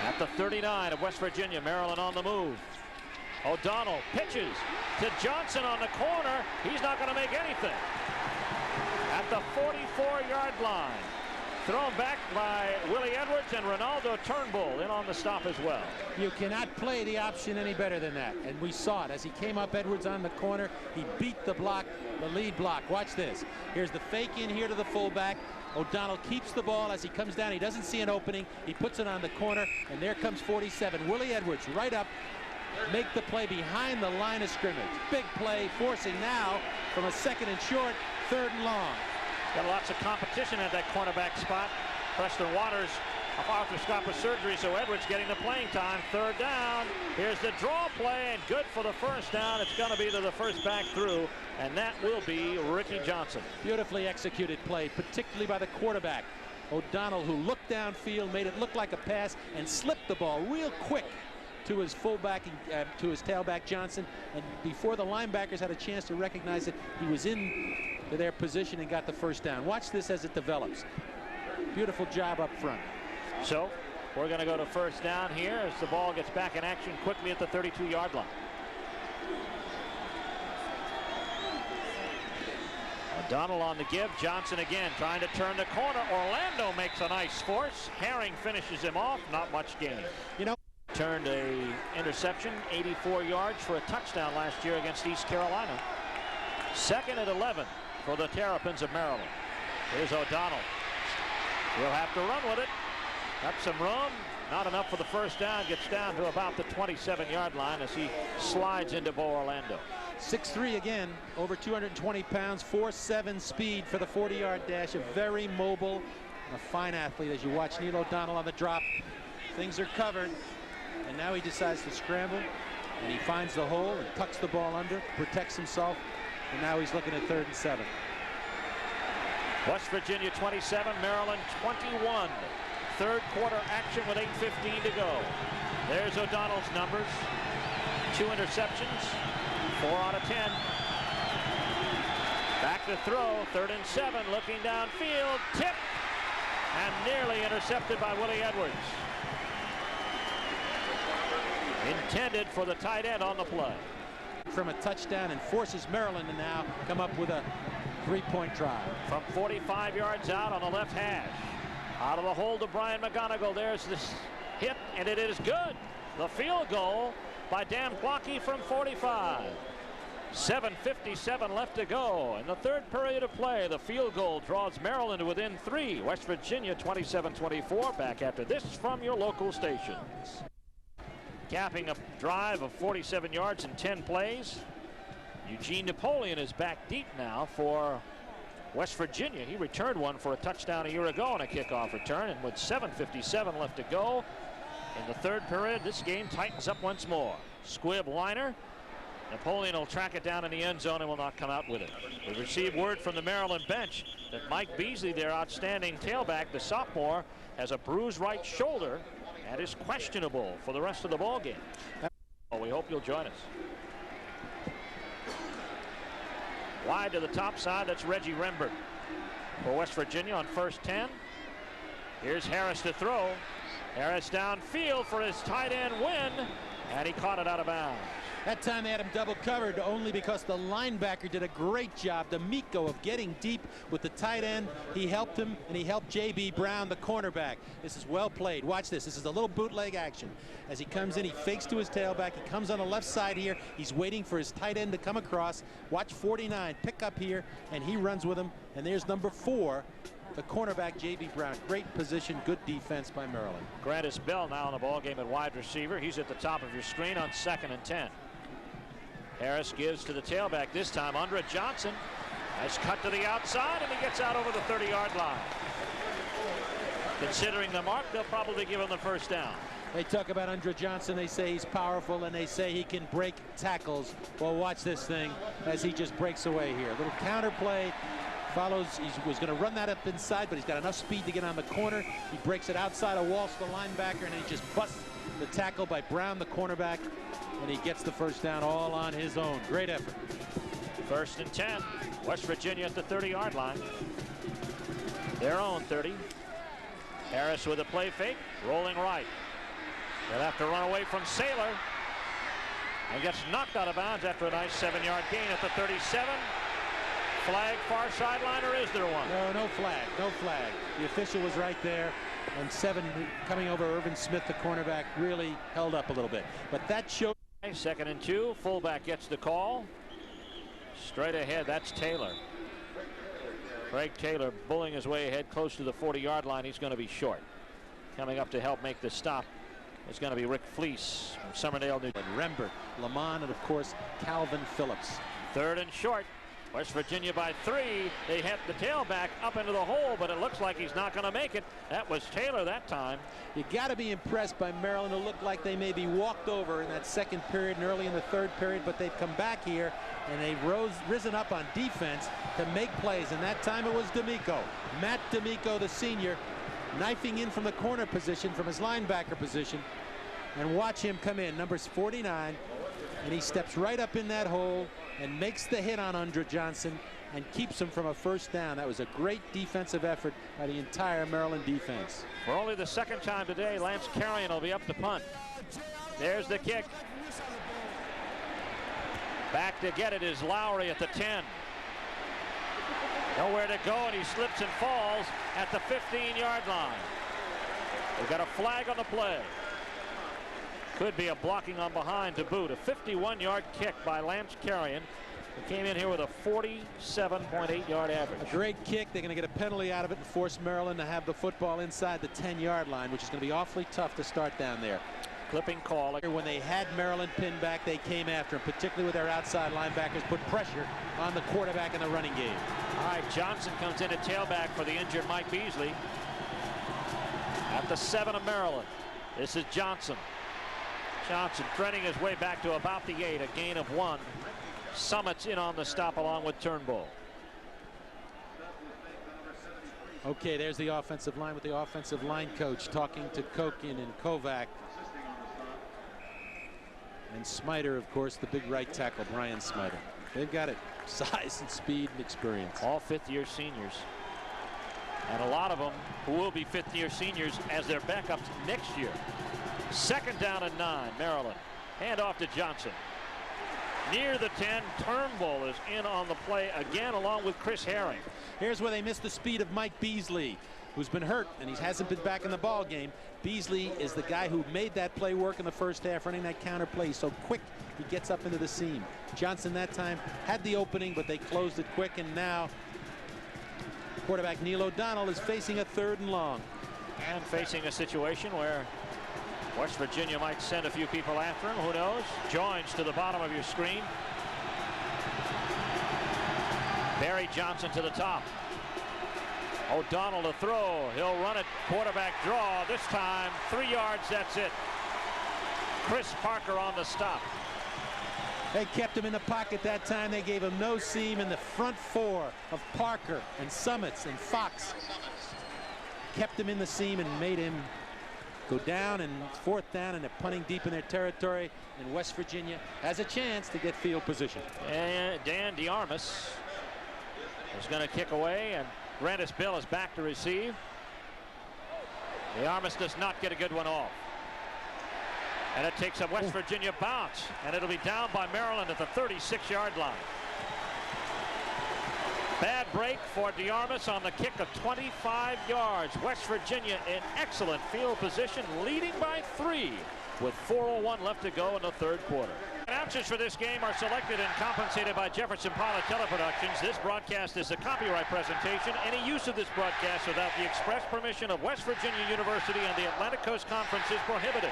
At the 39 of West Virginia, Maryland on the move. O'Donnell pitches to Johnson on the corner. He's not going to make anything. At the 44-yard line. Thrown back by Willie Edwards, and Ronaldo Turnbull in on the stop as well. You cannot play the option any better than that. And we saw it as he came up, Edwards on the corner. He beat the block, the lead block. Watch this. Here's the fake in here to the fullback. O'Donnell keeps the ball as he comes down. He doesn't see an opening. He puts it on the corner, and there comes 47. Willie Edwards right up. Make the play behind the line of scrimmage. Big play, forcing now from a second and short, 3rd and long. Got lots of competition at that cornerback spot. Preston Waters off arthroscopic surgery, so Edwards getting the playing time. 3rd down. Here's the draw play, and good for the first down. It's going to be to the first back through, and that will be Ricky Johnson. Beautifully executed play, particularly by the quarterback. O'Donnell, who looked downfield, made it look like a pass, and slipped the ball real quick to his fullback, to his tailback Johnson, and before the linebackers had a chance to recognize it, he was in to their position and got the first down. Watch this as it develops. Beautiful job up front. So we're going to go to first down here as the ball gets back in action quickly at the 32-yard line. O'Donnell on the give. Johnson again trying to turn the corner. Orlando makes a nice force. Herring finishes him off. Not much gain. You know, turned a interception, 84 yards for a touchdown last year against East Carolina. 2nd and 11 for the Terrapins of Maryland. Here's O'Donnell. He'll have to run with it. Got some room. Not enough for the first down. Gets down to about the 27-yard line as he slides into Bo Orlando. 6'3" again, over 220 pounds, 4.7 speed for the 40-yard dash. A very mobile and a fine athlete as you watch Neil O'Donnell on the drop. Things are covered, and now he decides to scramble, and he finds the hole and tucks the ball under, protects himself, and now he's looking at 3rd and 7. West Virginia 27, Maryland 21. 3rd quarter action with 8:15 to go. There's O'Donnell's numbers. 2 interceptions, 4 out of 10. Back to throw, 3rd and 7, looking downfield, tip, and nearly intercepted by Willie Edwards. Intended for the tight end on the play. From a touchdown, and forces Maryland to now come up with a 3-point try. From 45 yards out on the left hash. Out of the hole to Brian McGonigal. There's this hit, and it is good. The field goal by Dan Blocky from 45. 7:57 left to go in the 3rd period of play. The field goal draws Maryland within 3. West Virginia 27-24. Back after this from your local stations. Capping a drive of 47 yards in 10 plays. Eugene Napoleon is back deep now for West Virginia. He returned one for a touchdown a year ago on a kickoff return, and with 7:57 left to go in the 3rd period, this game tightens up once more. Squibb liner. Napoleon will track it down in the end zone and will not come out with it. We received word from the Maryland bench that Mike Beasley, their outstanding tailback, the sophomore, has a bruised right shoulder and is questionable for the rest of the ball game. Well, we hope you'll join us. Wide to the top side, that's Reggie Rembert for West Virginia on 1st 10. Here's Harris to throw. Harris downfield for his tight end win, and he caught it out of bounds. That time they had him double covered only because the linebacker did a great job, D'Amico, of getting deep with the tight end. He helped him, and he helped J.B. Brown, the cornerback. This is well played. Watch this. This is a little bootleg action. As he comes in, he fakes to his tailback. He comes on the left side here. He's waiting for his tight end to come across. Watch 49 pick up here, and he runs with him. And there's number 4, the cornerback, J.B. Brown. Great position, good defense by Maryland. Grantis Bell now in the ball game at wide receiver. He's at the top of your screen on 2nd and 10. Harris gives to the tailback this time. Andre Johnson. Nice cut to the outside, and he gets out over the 30-yard line. Considering the mark, they'll probably give him the first down. They talk about Andre Johnson. They say he's powerful, and they say he can break tackles. Well, watch this thing as he just breaks away here. A little counter play. Follows. He was going to run that up inside, but he's got enough speed to get on the corner. He breaks it outside of Walsh, the linebacker, and he just busts the tackle by Brown, the cornerback, and he gets the first down all on his own. Great effort. 1st and 10. West Virginia at the 30-yard line. Their own 30. Harris with a play fake, rolling right. They'll have to run away from Saylor. And gets knocked out of bounds after a nice 7-yard gain at the 37. Flag far sideline, or is there one? No flag. No flag. The official was right there. And 7 coming over Irvin Smith, the cornerback, really held up a little bit. But that showed. 2nd and 2. Fullback gets the call. Straight ahead, that's Taylor. Craig Taylor bullying his way ahead close to the 40-yard line. He's going to be short. Coming up to help make the stop is going to be Rick Fleece from Summerdale, New Jersey. Rembert, Lamont, and of course Calvin Phillips. 3rd and short. West Virginia by 3. They hit the tailback up into the hole, but it looks like he's not going to make it. That was Taylor that time. You got to be impressed by Maryland, who looked like they maybe walked over in that 2nd period and early in the 3rd period, but they've come back here and they've risen up on defense to make plays, and that time it was D'Amico. Matt D'Amico, the senior, knifing in from the corner position, from his linebacker position, and watch him come in, number 49, and he steps right up in that hole and makes the hit on Andre Johnson and keeps him from a first down. That was a great defensive effort by the entire Maryland defense. For only the 2nd time today, Lance Carrion will be up to punt. There's the kick. Back to get it is Lowry at the 10. Nowhere to go, and he slips and falls at the 15-yard line. We've got a flag on the play. Could be a blocking on behind to boot. A 51-yard kick by Lance Carrion, who came in here with a 47.8-yard average. A great kick. They're going to get a penalty out of it and force Maryland to have the football inside the 10-yard line, which is going to be awfully tough to start down there. Clipping call. When they had Maryland pinned back, they came after him, particularly with their outside linebackers, put pressure on the quarterback in the running game. All right, Johnson comes in at tailback for the injured Mike Beasley. At the 7 of Maryland, this is Johnson. Johnson threading his way back to about the 8, a gain of 1. Summit's in on the stop along with Turnbull. Okay, there's the offensive line with the offensive line coach talking to Kokin and Kovac. And Smiter, of course, the big right tackle, Brian Smiter. They've got it. Size and speed and experience. All 5th-year seniors. And a lot of them who will be 5th-year seniors as their backups next year. 2nd down and 9, Maryland. Hand off to Johnson. Near the 10, Turnbull is in on the play again, along with Chris Herring. Here's where they missed the speed of Mike Beasley, who's been hurt, and he hasn't been back in the ball game. Beasley is the guy who made that play work in the first half, running that counter play. So quick, he gets up into the seam. Johnson that time had the opening, but they closed it quick, and now quarterback Neil O'Donnell is facing a 3rd and long. And facing a situation where West Virginia might send a few people after him. Who knows? Joins to the bottom of your screen. Barry Johnson to the top. O'Donnell to throw. He'll run it. Quarterback draw. This time 3 yards. That's it. Chris Parker on the stop. They kept him in the pocket that time. They gave him no seam, in the front 4 of Parker and Summits and Fox kept him in the seam and made him go down, and 4th down, and they're punting deep in their territory, and West Virginia has a chance to get field position. And Dan DeArmas is going to kick away, and Grantis Bell is back to receive. DeArmas does not get a good one off. And it takes a West Virginia bounce, and it'll be down by Maryland at the 36-yard line. Bad break for DeArmas on the kick of 25 yards. West Virginia in excellent field position, leading by 3 with 4:01 left to go in the third quarter. Announcers for this game are selected and compensated by Jefferson Pilot Teleproductions. This broadcast is a copyright presentation. Any use of this broadcast without the express permission of West Virginia University and the Atlantic Coast Conference is prohibited.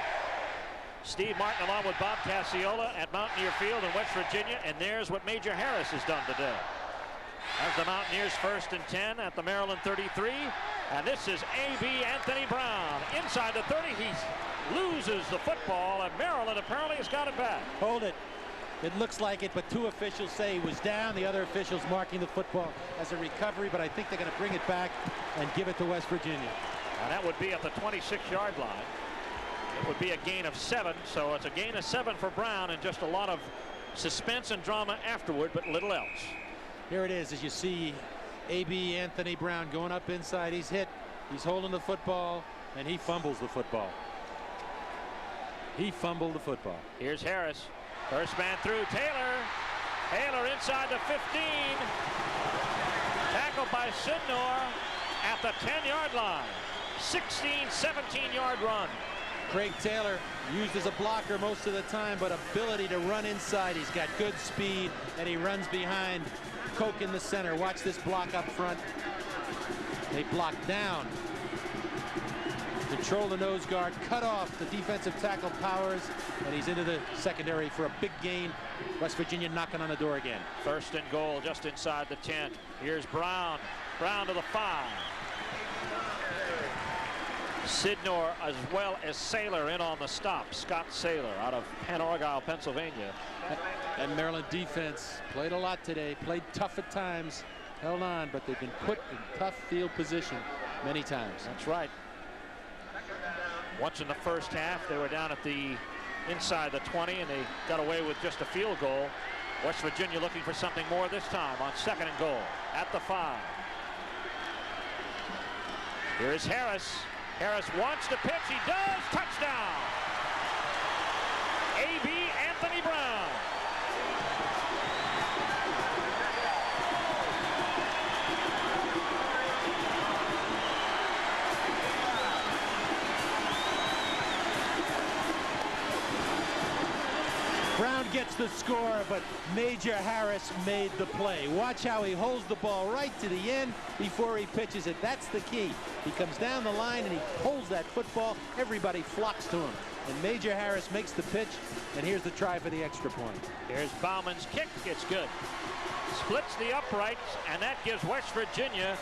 Steve Martin along with Bob Cassiola at Mountaineer Field in West Virginia, and there's what Major Harris has done today. As the Mountaineers 1st and 10 at the Maryland 33, and this is A.B. Anthony Brown inside the 30. He loses the football, and Maryland apparently has got it back. Hold it. It looks like it, but 2 officials say he was down. The other officials marking the football as a recovery, but I think they're going to bring it back and give it to West Virginia. And that would be at the 26-yard line. It would be a gain of 7, so it's a gain of 7 for Brown, and just a lot of suspense and drama afterward, but little else. Here it is, as you see A.B. Anthony Brown going up inside. He's hit, he's holding the football, and he fumbles the football. He fumbled the football. Here's Harris. First man through. Taylor. Taylor inside the 15. Tackled by Sidnor at the 10-yard line. 16, 17-yard run. Craig Taylor used as a blocker most of the time, but ability to run inside. He's got good speed, and he runs behind Koch in the center. Watch this block up front. They block down. Control the nose guard, cut off the defensive tackle Powers, and he's into the secondary for a big gain. West Virginia knocking on the door again. 1st and goal just inside the 10. Here's Brown. Brown to the 5. Sidnor as well as Saylor in on the stop. Scott Saylor out of Penn Argyle, Pennsylvania. And Maryland defense played a lot today, played tough at times, held on, but they've been put in tough field position many times. That's right. Once in the first half, they were down at the inside the 20, and they got away with just a field goal. West Virginia looking for something more this time on 2nd and goal at the 5. Here is Harris. Harris wants to pitch. He does. Touchdown. A.B. Anthony Brown. Brown gets the score, but Major Harris made the play. Watch how he holds the ball right to the end before he pitches it. That's the key. He comes down the line and he holds that football. Everybody flocks to him. And Major Harris makes the pitch, and here's the try for the extra point. Here's Bauman's kick. It's good. Splits the uprights, and that gives West Virginia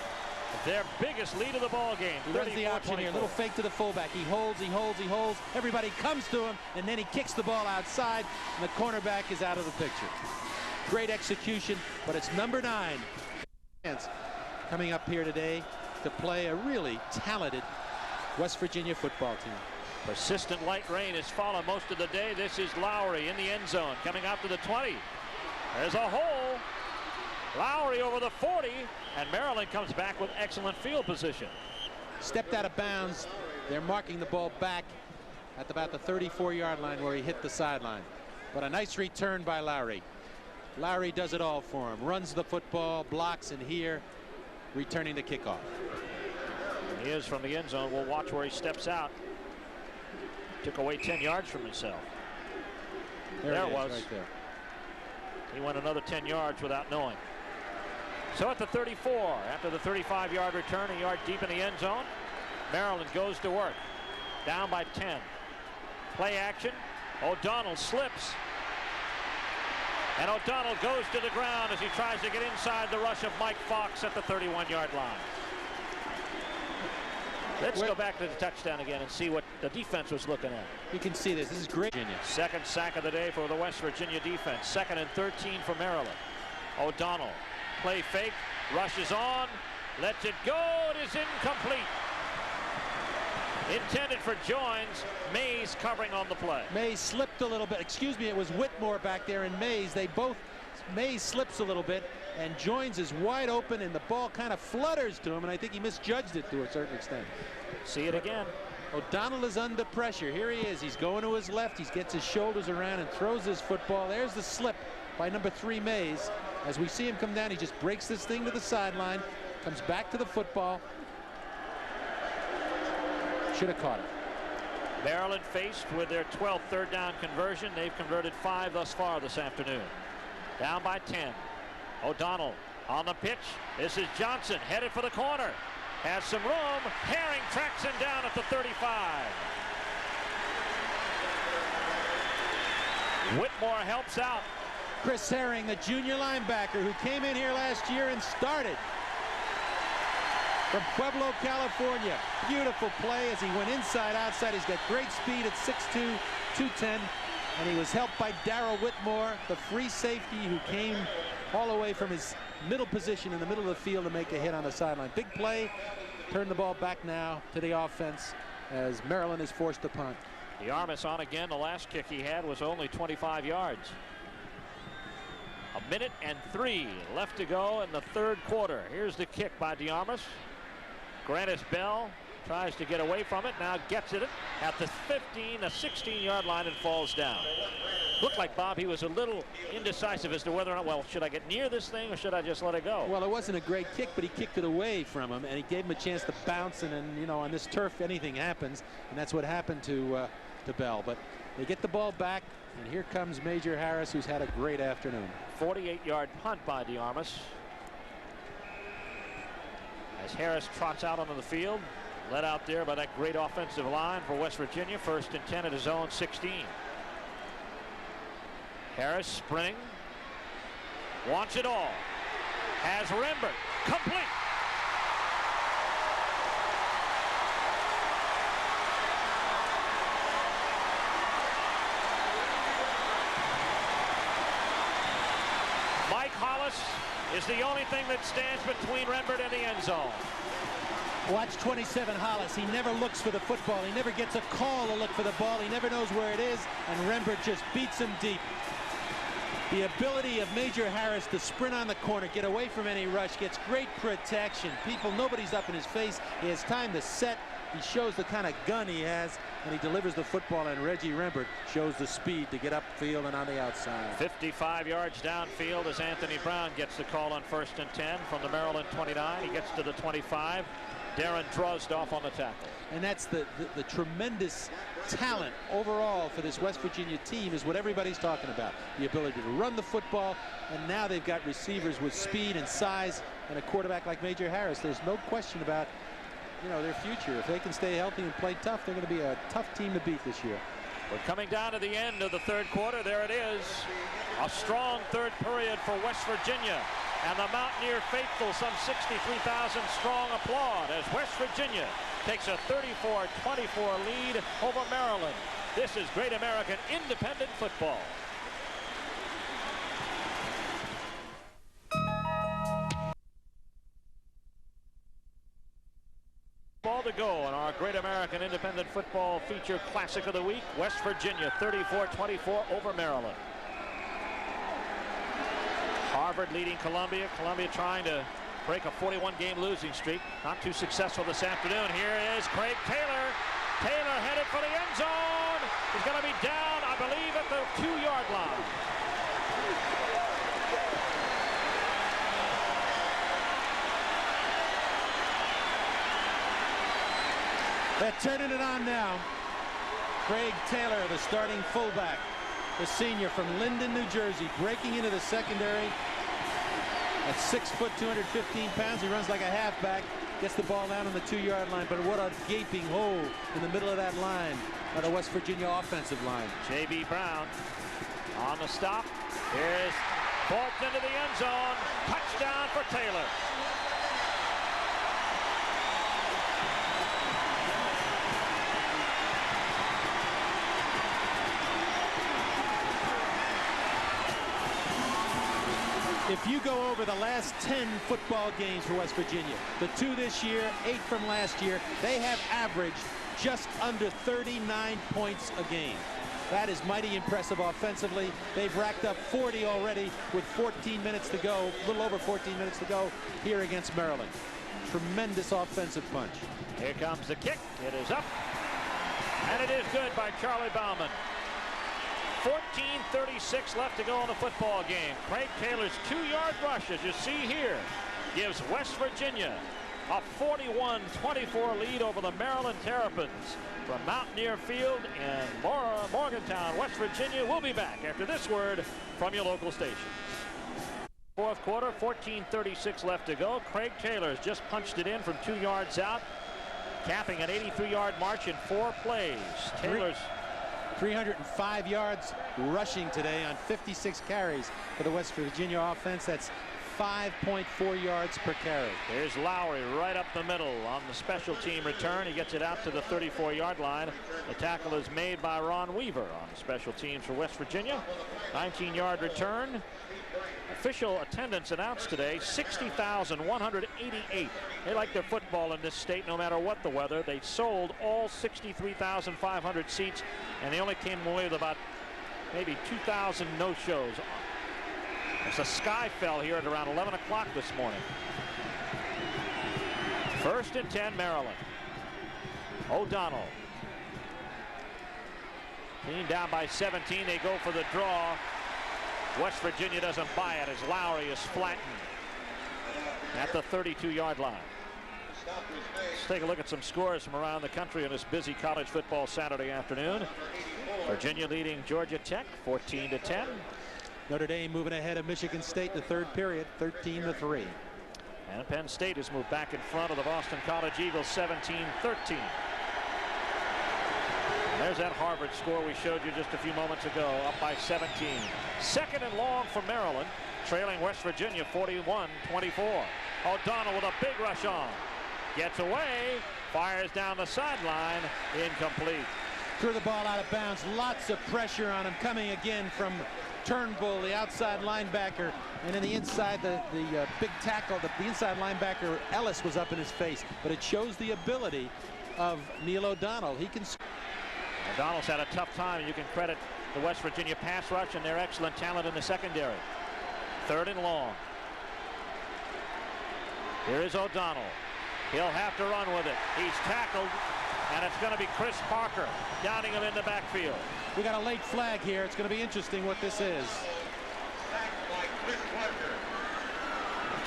their biggest lead of the ball game. He runs the option here. Little fake to the fullback. He holds, he holds, he holds. Everybody comes to him, and then he kicks the ball outside, and the cornerback is out of the picture. Great execution, but it's number 9 coming up here today to play a really talented West Virginia football team. Persistent light rain has fallen most of the day. This is Lowry in the end zone coming out to the 20. There's a hole. Lowry over the 40, and Maryland comes back with excellent field position. Stepped out of bounds. They're marking the ball back at about the 34-yard line where he hit the sideline. But a nice return by Lowry. Lowry does it all for him. Runs the football, blocks, and here, returning the kickoff. He is from the end zone. We'll watch where he steps out. Took away 10 yards from himself. There it was. Right there. He went another 10 yards without knowing. So at the 34, after the 35-yard return, a yard deep in the end zone, Maryland goes to work. Down by 10. Play action. O'Donnell slips. And O'Donnell goes to the ground as he tries to get inside the rush of Mike Fox at the 31-yard line. Let's go back to the touchdown again and see what the defense was looking at. You can see this. This is great. Virginia. Second sack of the day for the West Virginia defense. 2nd and 13 for Maryland. O'Donnell. Play fake. Rushes on. Lets it go. It is incomplete. Intended for Joins. Mays covering on the play. Mays slipped a little bit. Excuse me, it was Whitmore back there and Mays. Mays slips a little bit, and Joins is wide open, and the ball kind of flutters to him, and I think he misjudged it to a certain extent. See it again. O'Donnell is under pressure. Here he is. He's going to his left. He gets his shoulders around and throws his football. There's the slip by number 3, Mays. As we see him come down, he just breaks this thing to the sideline, comes back to the football. Should have caught it. Maryland faced with their 12th third down conversion. They've converted 5 thus far this afternoon. Down by 10. O'Donnell on the pitch. This is Johnson headed for the corner. Has some room. Herring tracks him down at the 35. Whitmore helps out. Chris Herring, the junior linebacker who came in here last year and started from Pueblo, California. Beautiful play as he went inside, outside. He's got great speed at 6'2", 210. And he was helped by Darrell Whitmore, the free safety who came all the way from his middle position in the middle of the field to make a hit on the sideline. Big play. Turn the ball back now to the offense as Maryland is forced to punt. DeArmas on again. The last kick he had was only 25 yards. 1:03 left to go in the third quarter. Here's the kick by DeArmas. Grannis Bell tries to get away from it. Now gets it at the 15, the 16-yard line and falls down. Looked like, Bob, he was a little indecisive as to whether or not, well, should I get near this thing or should I just let it go? Well, it wasn't a great kick, but he kicked it away from him, and he gave him a chance to bounce. And you know, on this turf, anything happens, and that's what happened to Bell. But they get the ball back, and here comes Major Harris, who's had a great afternoon. 48-yard punt by DeArmas. As Harris trots out onto the field, led out there by that great offensive line for West Virginia. 1st and 10 at his own 16. Harris sprinting. Wants it all. Has Rembert. Complete. Mike Hollis is the only thing that stands between Rembert and the end zone. Watch 27 Hollis. He never looks for the football. He never gets a call to look for the ball. He never knows where it is, and Rembert just beats him deep. The ability of Major Harris to sprint on the corner, get away from any rush, gets great protection. Nobody's up in his face. He has time to set. He shows the kind of gun he has, and he delivers the football, and Reggie Rembert shows the speed to get upfield and on the outside. 55 yards downfield as Anthony Brown gets the call on 1st and 10 from the Maryland 29. He gets to the 25. Darren Drozdoff on the tackle. And that's the tremendous talent overall for this West Virginia team is what everybody's talking about. The ability to run the football, and now they've got receivers with speed and size and a quarterback like Major Harris. There's no question about, you know, their future. If they can stay healthy and play tough, they're going to be a tough team to beat this year. We're coming down to the end of the third quarter. There it is. A strong third period for West Virginia. And the Mountaineer faithful, some 63,000 strong, applaud as West Virginia takes a 34-24 lead over Maryland. This is Great American Independent Football. Ball to go on our Great American Independent Football feature classic of the week. West Virginia 34-24 over Maryland. Harvard leading Columbia. Columbia trying to break a 41-game losing streak. Not too successful this afternoon. Here is Craig Taylor. Taylor headed for the end zone. He's going to be down, I believe, at the 2-yard line. They're turning it on now. Craig Taylor, the starting fullback, the senior from Linden, New Jersey, breaking into the secondary at 6 foot, 215 pounds. He runs like a halfback, gets the ball down on the 2-yard line, but what a gaping hole in the middle of that line by the West Virginia offensive line. J.B. Brown on the stop. Here's vaulted into the end zone. Touchdown for Taylor. If you go over the last 10 football games for West Virginia, the 2 this year, 8 from last year, they have averaged just under 39 points a game. That is mighty impressive offensively. They've racked up 40 already with 14 minutes to go, a little over 14 minutes to go here against Maryland. Tremendous offensive punch. Here comes the kick. It is up And it is good by Charlie Bauman. 14:36 left to go in the football game. Craig Taylor's 2-yard rush, as you see here, gives West Virginia a 41-24 lead over the Maryland Terrapins from Mountaineer Field in Morgantown, West Virginia. We'll be back after this word from your local stations. Fourth quarter, 14:36 left to go. Craig Taylor's just punched it in from 2 yards out, capping an 83-yard march in 4 plays. Taylor's 305 yards rushing today on 56 carries for the West Virginia offense. That's 5.4 yards per carry. There's Lowry right up the middle on the special team return. He gets it out to the 34-yard line. The tackle is made by Ron Weaver on the special teams for West Virginia. 19-yard return. Official attendance announced today, 60,188. They like their football in this state no matter what the weather. They sold all 63,500 seats, and they only came away with about maybe 2,000 no-shows. As the sky fell here at around 11 o'clock this morning. 1st and 10, Maryland. O'Donnell. Team down by 17. They go for the draw. West Virginia doesn't buy it as Lowry is flattened at the 32-yard line. Let's take a look at some scores from around the country on this busy college football Saturday afternoon. Virginia leading Georgia Tech 14-10. Notre Dame moving ahead of Michigan State the 3rd period, 13-3. And Penn State has moved back in front of the Boston College Eagles 17-13. There's that Harvard score we showed you just a few moments ago, up by 17. 2nd and long for Maryland, trailing West Virginia 41-24. O'Donnell with a big rush on. Gets away, fires down the sideline, incomplete. Threw the ball out of bounds. Lots of pressure on him coming again from Turnbull, the outside linebacker, and in the inside, the big tackle, the inside linebacker Ellis was up in his face. But it shows the ability of Neil O'Donnell. He can. O'Donnell's had a tough time. You can credit the West Virginia pass rush and their excellent talent in the secondary. 3rd and long. Here is O'Donnell. He'll have to run with it. He's tackled, and it's going to be Chris Parker downing him in the backfield. We got a late flag here. It's going to be interesting what this is.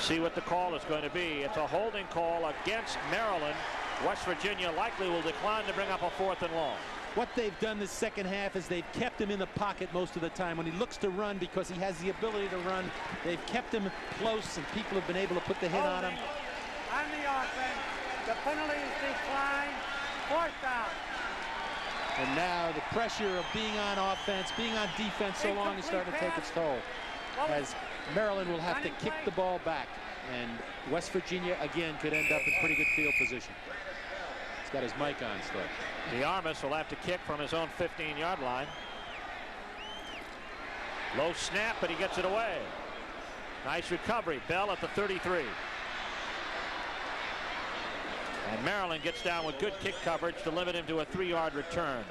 See what the call is going to be. It's a holding call against Maryland. West Virginia likely will decline to bring up a 4th and long. What they've done this second half is they've kept him in the pocket most of the time. When he looks to run, because he has the ability to run, they've kept him close, and people have been able to put the hit on him. On the offense, the penalty is declined. 4th down. And now the pressure of being on offense, being on defense so long is starting to take its toll, as Maryland will have to kick the ball back, and West Virginia again could end up in pretty good field position. He's got his mic on still. DeArmas will have to kick from his own 15-yard line. Low snap, but he gets it away. Nice recovery. Bell at the 33. And Maryland gets down with good kick coverage to limit him to a 3-yard return.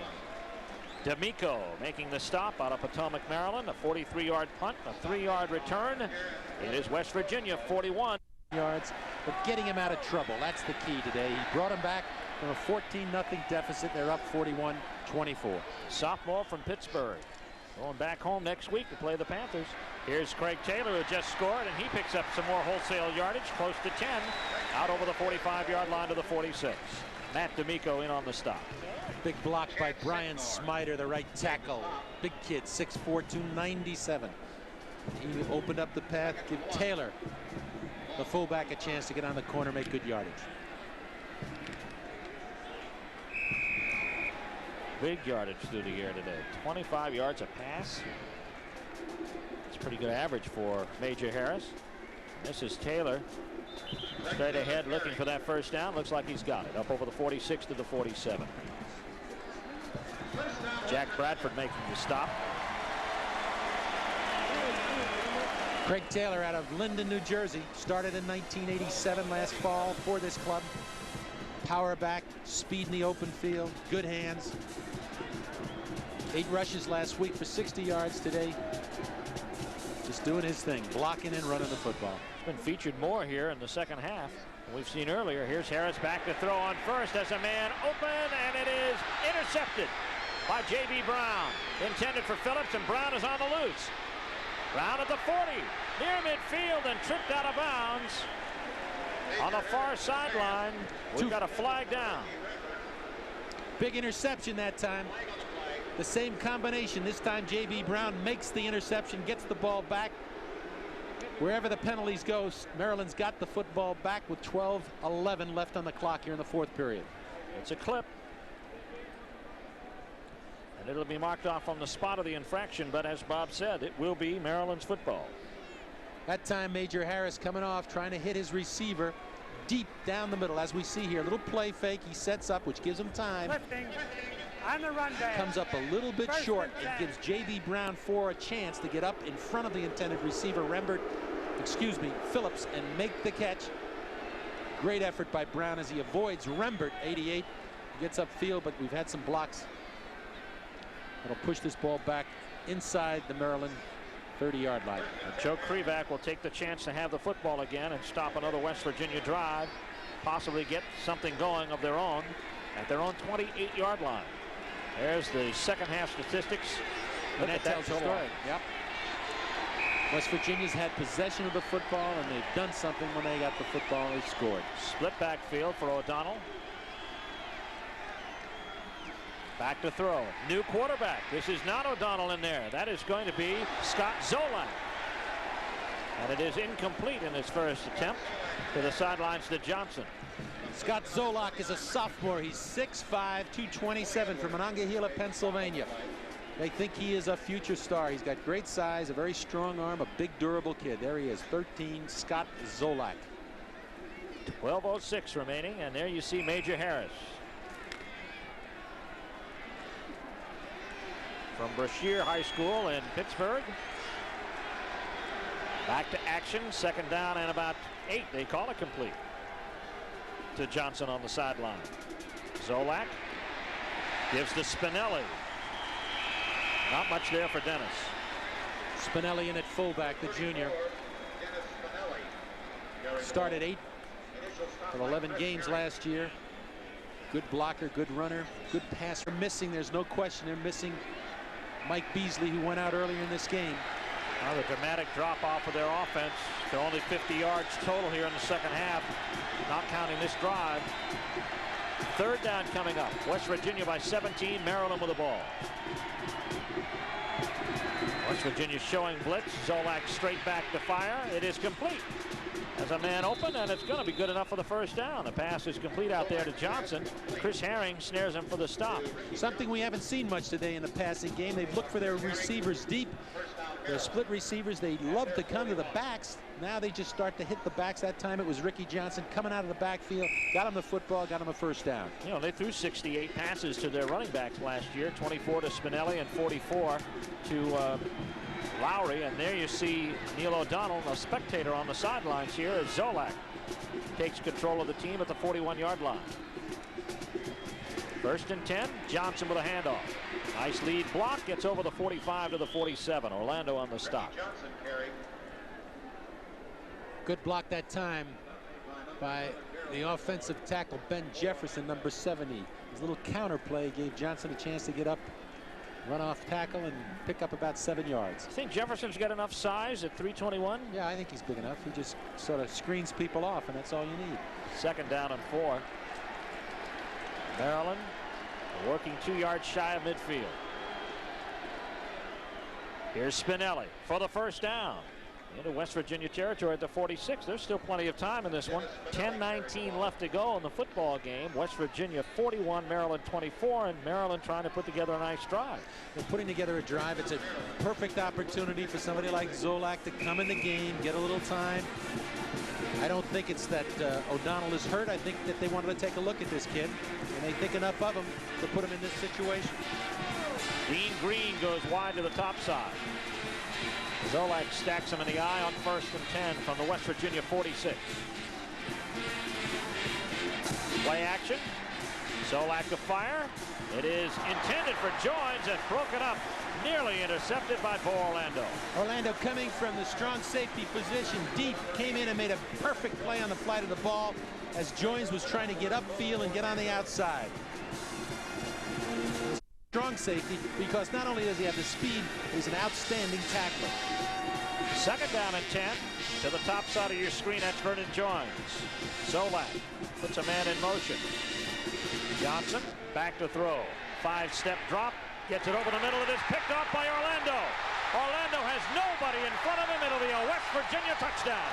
D'Amico making the stop out of Potomac, Maryland. A 43-yard punt, a 3-yard return. It is West Virginia 41 yards, but getting him out of trouble. That's the key today. He brought him back from a 14-0 deficit. They're up 41-24. Sophomore from Pittsburgh. Going back home next week to play the Panthers. Here's Craig Taylor, who just scored, and he picks up some more wholesale yardage, close to 10, out over the 45-yard line to the 46. Matt D'Amico in on the stop. Big block by Brian Smider, the right tackle. Big kid, 6'4", 297. He opened up the path, give Taylor, the fullback, a chance to get on the corner, make good yardage. Big yardage through the air today. 25 yards a pass. It's pretty good average for Major Harris. This is Taylor. Straight ahead looking for that 1st down. Looks like he's got it. Up over the 46 to the 47. Jack Bradford making the stop. Craig Taylor out of Linden, New Jersey. Started in 1987 last fall for this club. Power back, speed in the open field, good hands. 8 rushes last week for 60 yards today. Just doing his thing, blocking and running the football. He's been featured more here in the second half. we've seen earlier. Here's Harris back to throw on first as a man open, and it is intercepted by J.B. Brown. Intended for Phillips, and Brown is on the loose. Brown at the 40, near midfield, and tripped out of bounds on the far sideline. We've got a flag down. Big interception that time. The same combination. This time J.B. Brown makes the interception, gets the ball back. Wherever the penalties go, Maryland's got the football back with 12:11 left on the clock here in the fourth period. It's a clip. And it'll be marked off on the spot of the infraction, but as Bob said, it will be Maryland's football. That time Major Harris coming off, trying to hit his receiver deep down the middle. As we see here, a little play fake. He sets up, which gives him time. Lifting on the run back. Comes up a little bit First short and and 10. gives J.B. Brown a chance to get up in front of the intended receiver, Phillips, and make the catch. Great effort by Brown as he avoids Rembert, 88. He gets upfield, but we've had some blocks that'll push this ball back inside the Maryland 30-yard line. And Joe Krivak will take the chance to have the football again and stop another West Virginia drive, possibly get something going of their own at their own 28-yard line. There's the second half statistics. Look at that tells the story. Yep. West Virginia's had possession of the football, and they've done something when they got the football. They scored. Split backfield for O'Donnell. Back to throw. New quarterback. This is not O'Donnell in there. That is going to be Scott Zolak. And it is incomplete in his first attempt. To the sidelines to Johnson. Scott Zolak is a sophomore. He's 6'5", 227 from Monongahela, Pennsylvania. They think he is a future star. He's got great size, a very strong arm, a big, durable kid. There he is, 13, Scott Zolak. 12:06 remaining, and there you see Major Harris. From Brashear High School in Pittsburgh. Back to action, second down and about 8. They call it complete to Johnson on the sideline. Zolak gives to Spinelli. Not much there for Dennis. Spinelli in at fullback, the junior. Started 8 of 11 games last year. Good blocker, good runner, good passer. Missing, there's no question they're missing Mike Beasley, who went out earlier in this game. Well, the dramatic drop off of their offense. They're only 50 yards total here in the second half, not counting this drive. Third down coming up. West Virginia by 17, Maryland with the ball. West Virginia showing blitz. Zolak straight back to fire. It is complete. As a man open, and it's going to be good enough for the first down. The pass is complete out there to Johnson. Chris Herring snares him for the stop. Something we haven't seen much today in the passing game. They've looked for their receivers deep. Their split receivers, they love to come to the backs. Now they just start to hit the backs. That time it was Ricky Johnson coming out of the backfield, got him the football, got him a first down. You know, they threw 68 passes to their running backs last year, 24 to Spinelli and 44 to Lowry. And there you see Neil O'Donnell, a spectator on the sidelines here, as Zolak takes control of the team at the 41-yard line. First and 10, Johnson with a handoff. Nice lead block, gets over the 45 to the 47. Orlando on the stop. Good block that time by the offensive tackle Ben Jefferson, number 70. His little counter play gave Johnson a chance to get up, run off tackle, and pick up about 7 yards. You think Jefferson's got enough size at 321? Yeah, I think he's big enough. He just sort of screens people off, and that's all you need. Second down and 4. Maryland working 2 yards shy of midfield. Here's Spinelli for the first down. Into West Virginia territory at the 46. There's still plenty of time in this one. 10:19 left to go in the football game. West Virginia 41, Maryland 24, and Maryland trying to put together a nice drive. They're putting together a drive. It's a perfect opportunity for somebody like Zolak to come in the game, get a little time. I don't think it's that O'Donnell is hurt. I think that they wanted to take a look at this kid, and they think enough of him to put him in this situation. Dean Green goes wide to the top side. Zolak stacks him in the eye on first and 10 from the West Virginia 46. Play action. Zolak to fire. It is intended for Joins and broken up. Nearly intercepted by Bo Orlando. Orlando coming from the strong safety position deep, came in and made a perfect play on the flight of the ball. as Joins was trying to get upfield and get on the outside. Strong safety because not only does he have the speed, he's an outstanding tackler. Second down and 10. To the top side of your screen, that's Vernon Joins. Zolak puts a man in motion. Johnson back to throw. 5-step drop. Gets it over the middle. It is picked off by Orlando. Orlando has nobody in front of him. It'll be a West Virginia touchdown.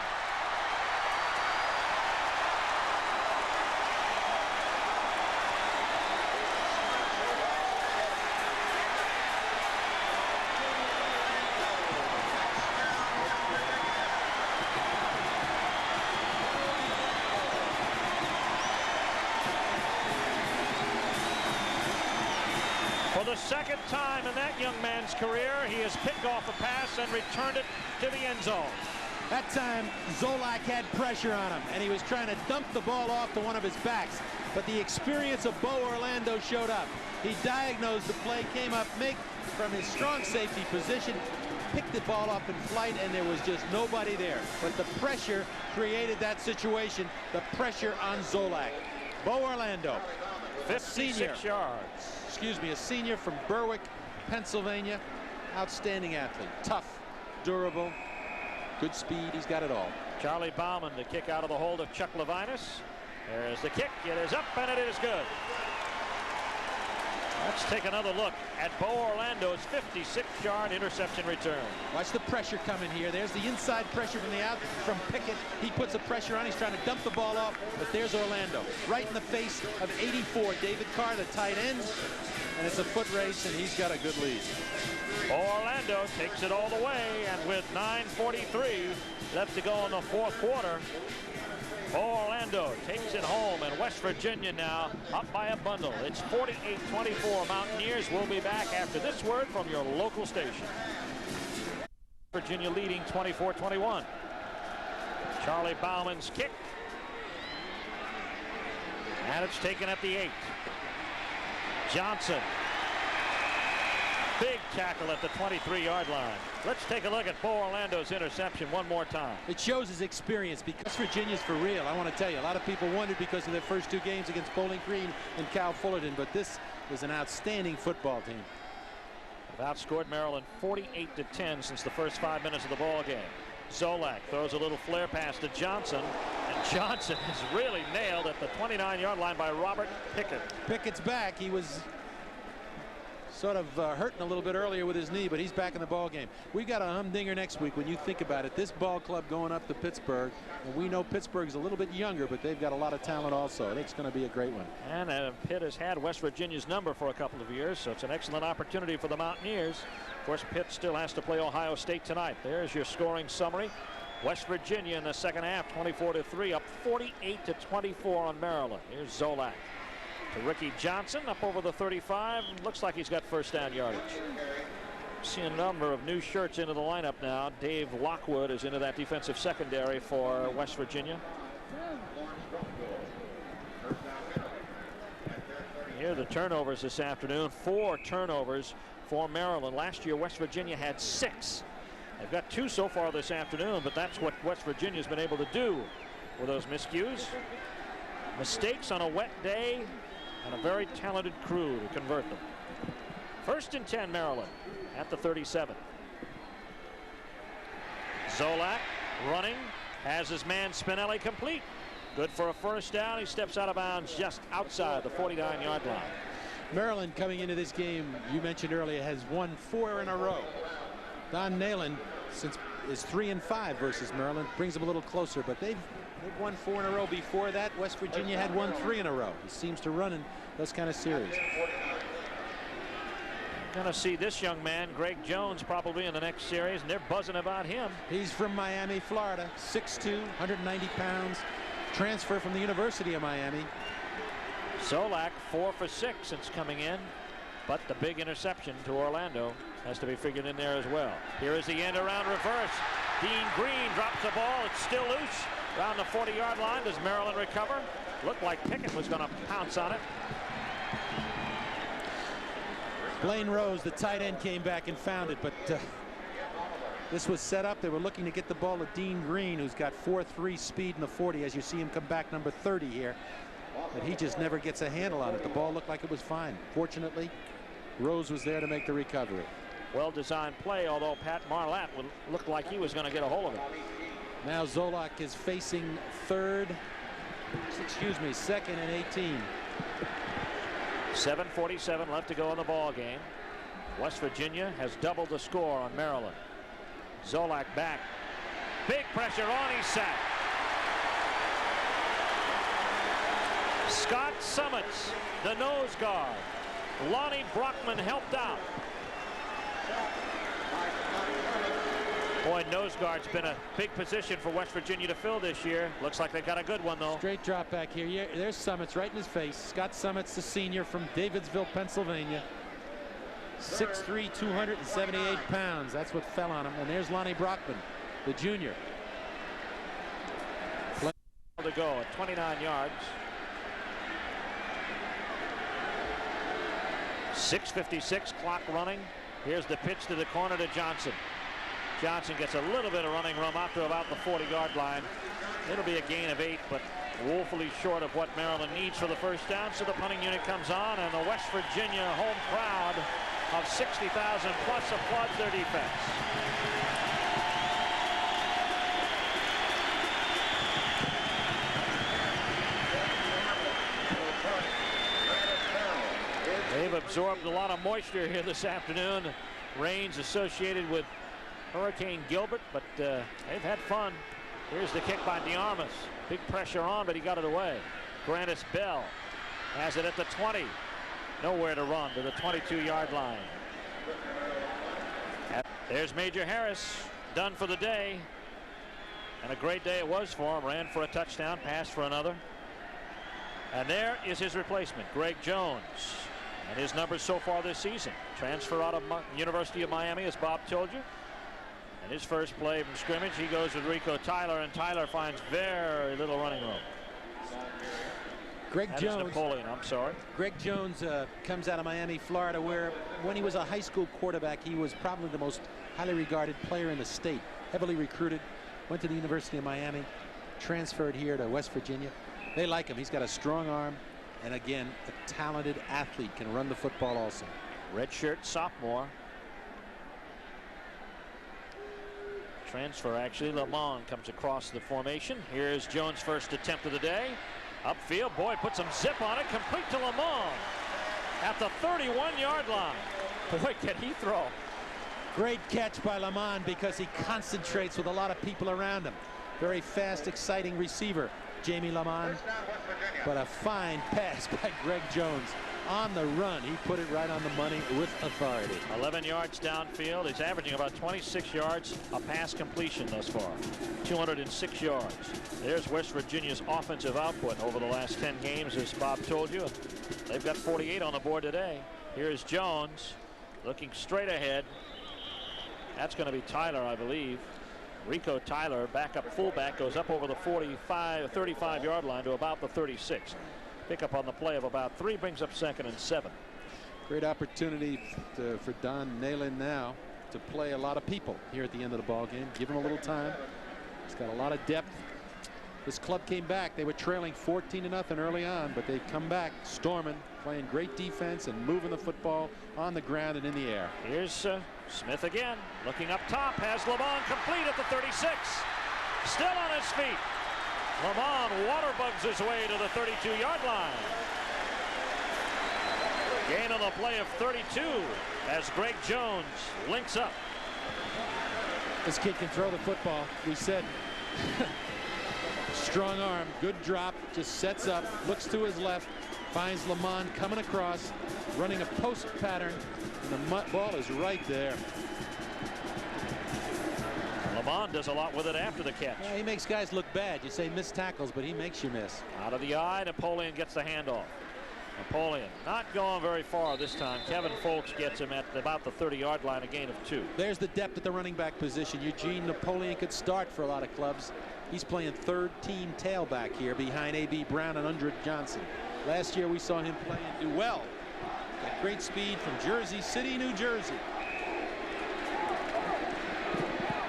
For the second time in that young man's career, he has picked off a pass and returned it to the end zone. That time, Zolak had pressure on him, and he was trying to dump the ball off to one of his backs. But the experience of Bo Orlando showed up. He diagnosed the play, came up, from his strong safety position, picked the ball up in flight, and there was just nobody there. But the pressure created that situation, the pressure on Zolak. Bo Orlando, 56 yards. A senior from Berwick, Pennsylvania. Outstanding athlete. Tough, durable, good speed. He's got it all. Charlie Bauman to kick out of the hold of Chuck Levinus. There's the kick. It is up, and it is good. Let's take another look at Bo Orlando's 56-yard interception return. Watch the pressure coming here. There's the inside pressure from Pickett. He puts the pressure on. He's trying to dump the ball off, but there's Orlando right in the face of 84, David Carr, the tight end. And it's a foot race, and he's got a good lead. Bo Orlando takes it all the way, and with 9:43 left to go in the fourth quarter, Bo Orlando takes it home, and West Virginia now up by a bundle. It's 48-24. Mountaineers will be back after this word from your local station. Virginia leading 24-21. Charlie Bauman's kick. And it's taken at the 8. Johnson. Big tackle at the 23-yard line. Let's take a look at Bo Orlando's interception one more time. It shows his experience because Virginia's for real. I want to tell you, a lot of people wondered because of their first two games against Bowling Green and Cal Fullerton, but this is an outstanding football team. They've outscored Maryland 48-10 since the first 5 minutes of the ball game. Zolak throws a little flare pass to Johnson, and Johnson is really nailed at the 29-yard line by Robert Pickett. Pickett's back. He was sort of hurting a little bit earlier with his knee, but he's back in the ball game. We got a humdinger next week when you think about it. This ball club going up to Pittsburgh, and we know Pittsburgh's a little bit younger, but they've got a lot of talent also. It's going to be a great one. And Pitt has had West Virginia's number for a couple of years, so it's an excellent opportunity for the Mountaineers. Of course, Pitt still has to play Ohio State tonight. There's your scoring summary. West Virginia in the second half, 24-3, up 48-24 on Maryland. Here's Zolak to Ricky Johnson, up over the 35. Looks like he's got first down yardage. See a number of new shirts into the lineup now. Dave Lockwood is into that defensive secondary for West Virginia. Here are the turnovers this afternoon. 4 turnovers for Maryland. Last year, West Virginia had 6. They've got 2 so far this afternoon, but that's what West Virginia's been able to do with those miscues. Mistakes on a wet day, and a very talented crew to convert them. First and 10, Maryland at the 37. Zolak running, has his man Spinelli complete. Good for a first down. He steps out of bounds just outside the 49-yard line. Maryland coming into this game, you mentioned earlier, has won 4 in a row. Don Nalen is 3-5 versus Maryland, brings them a little closer, but they've won 4 in a row. Before that, West Virginia had won 3 in a row. He seems to run in those kind of series. Going to see this young man, Greg Jones, probably in the next series, and they're buzzing about him. He's from Miami, Florida, 6'2", 190 pounds, transfer from the University of Miami. Zolak 4 for 6 since coming in, but the big interception to Orlando has to be figured in there as well. Here is the end around reverse. Dean Green drops the ball. It's still loose around the 40-yard line. Does Maryland recover? Looked like Pickett was going to pounce on it. Blaine Rose, the tight end, came back and found it, but This was set up. They were looking to get the ball to Dean Green, who's got 4.3 speed in the 40, as you see him come back number 30 here. But he just never gets a handle on it. The ball looked like it was fine. Fortunately, Rose was there to make the recovery. Well-designed play, although Pat Marlatt looked like he was going to get a hold of it. Now Zolak is facing second and 18. 7:47 left to go in the ball game. West Virginia has doubled the score on Maryland. Zolak back. Big pressure on, he's sacked. Scott Summits, the nose guard. Lonnie Brockman helped out. Boy, nose guard's been a big position for West Virginia to fill this year. Looks like they've got a good one, though. Straight drop back here. Yeah, there's Summits right in his face. Scott Summits, the senior from Davidsville, Pennsylvania. 6'3", 278 pounds. That's what fell on him. And there's Lonnie Brockman, the junior. To go at 29 yards. 6:56 clock running. Here's the pitch to the corner to Johnson. Johnson gets a little bit of running room up to about the 40-yard line. It'll be a gain of 8, but woefully short of what Maryland needs for the first down. So the punting unit comes on, and the West Virginia home crowd of 60,000 plus applauds their defense. They've absorbed a lot of moisture here this afternoon. Rains associated with Hurricane Gilbert, but they've had fun. Here's the kick by DeArmas. Big pressure on, but he got it away. Grandis Bell has it at the 20. Nowhere to run to the 22-yard line. There's Major Harris, done for the day. And a great day it was for him. Ran for a touchdown, passed for another. And there is his replacement, Greg Jones. And his numbers so far this season. Transfer out of University of Miami, as Bob told you. And his first play from scrimmage, he goes with Rico Tyler, and Tyler finds very little running room. Greg Jones. Napoleon, I'm sorry. Greg Jones comes out of Miami, Florida, where when he was a high school quarterback, he was probably the most highly regarded player in the state. Heavily recruited, went to the University of Miami, transferred here to West Virginia. They like him. He's got a strong arm, and again, a talented athlete, can run the football also. Redshirt sophomore. Transfer, actually. Lamont comes across the formation. Here's Jones' first attempt of the day. Upfield, boy, put some zip on it. Complete to Lamont at the 31-yard line. Boy, can he throw. Great catch by Lamont because he concentrates with a lot of people around him. Very fast, exciting receiver, Jamie Lamont. But a fine pass by Greg Jones. On the run, he put it right on the money with authority. 11 yards downfield. He's averaging about 26 yards a pass completion thus far. 206 yards. There's West Virginia's offensive output over the last 10 games, as Bob told you. They've got 48 on the board today. Here's Jones looking straight ahead. That's going to be Tyler, I believe. Rico Tyler, backup fullback, goes up over the 35-yard line to about the 36. Pick up on the play of about 3, brings up 2nd and 7. Great opportunity for Don Nalen now to play a lot of people here at the end of the ball game. Give him a little time. He's got a lot of depth. This club came back. They were trailing 14-0 early on, but they come back storming, playing great defense and moving the football on the ground and in the air. Here's Smith again, looking up top, has Lamont complete at the 36. Still on his feet. Lamont water bugs his way to the 32-yard line. Gain on the play of 32 as Greg Jones links up. This kid can throw the football. We said strong arm, good drop, just sets up, looks to his left, finds Lamont coming across, running a post pattern, and the ball is right there. Lamont does a lot with it after the catch. Yeah, he makes guys look bad. You say missed tackles, but he makes you miss. Out of the eye, Napoleon gets the handoff. Napoleon not going very far this time. Kevin Folks gets him at about the 30-yard line, a gain of 2. There's the depth at the running back position. Eugene Napoleon could start for a lot of clubs. He's playing third-team tailback here behind A.B. Brown and Undred Johnson. Last year we saw him play and do well. Got great speed from Jersey City, New Jersey.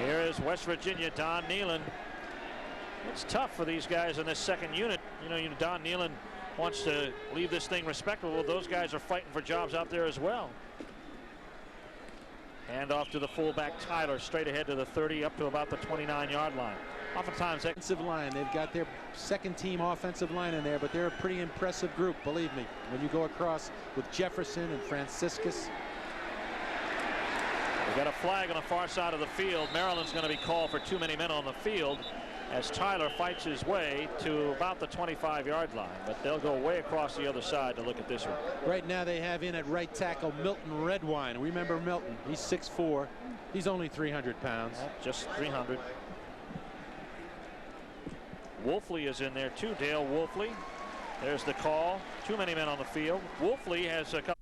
Here is West Virginia, Don Nehlen. It's tough for these guys in this second unit. You know, Don Nehlen wants to leave this thing respectable. Those guys are fighting for jobs out there as well. Hand off to the fullback Tyler, straight ahead to the 30, up to about the 29-yard line. Oftentimes, offensive line, they've got their second team offensive line in there, but they're a pretty impressive group, believe me. When you go across with Jefferson and Franciscus. We got a flag on the far side of the field. Maryland's going to be called for too many men on the field as Tyler fights his way to about the 25-yard line, but they'll go way across the other side to look at this one. Right now they have in at right tackle Milton Redwine. Remember Milton, he's 6'4". He's only 300 pounds. Just 300. Wolfley is in there too, Dale Wolfley. There's the call. Too many men on the field. Wolfley has a couple.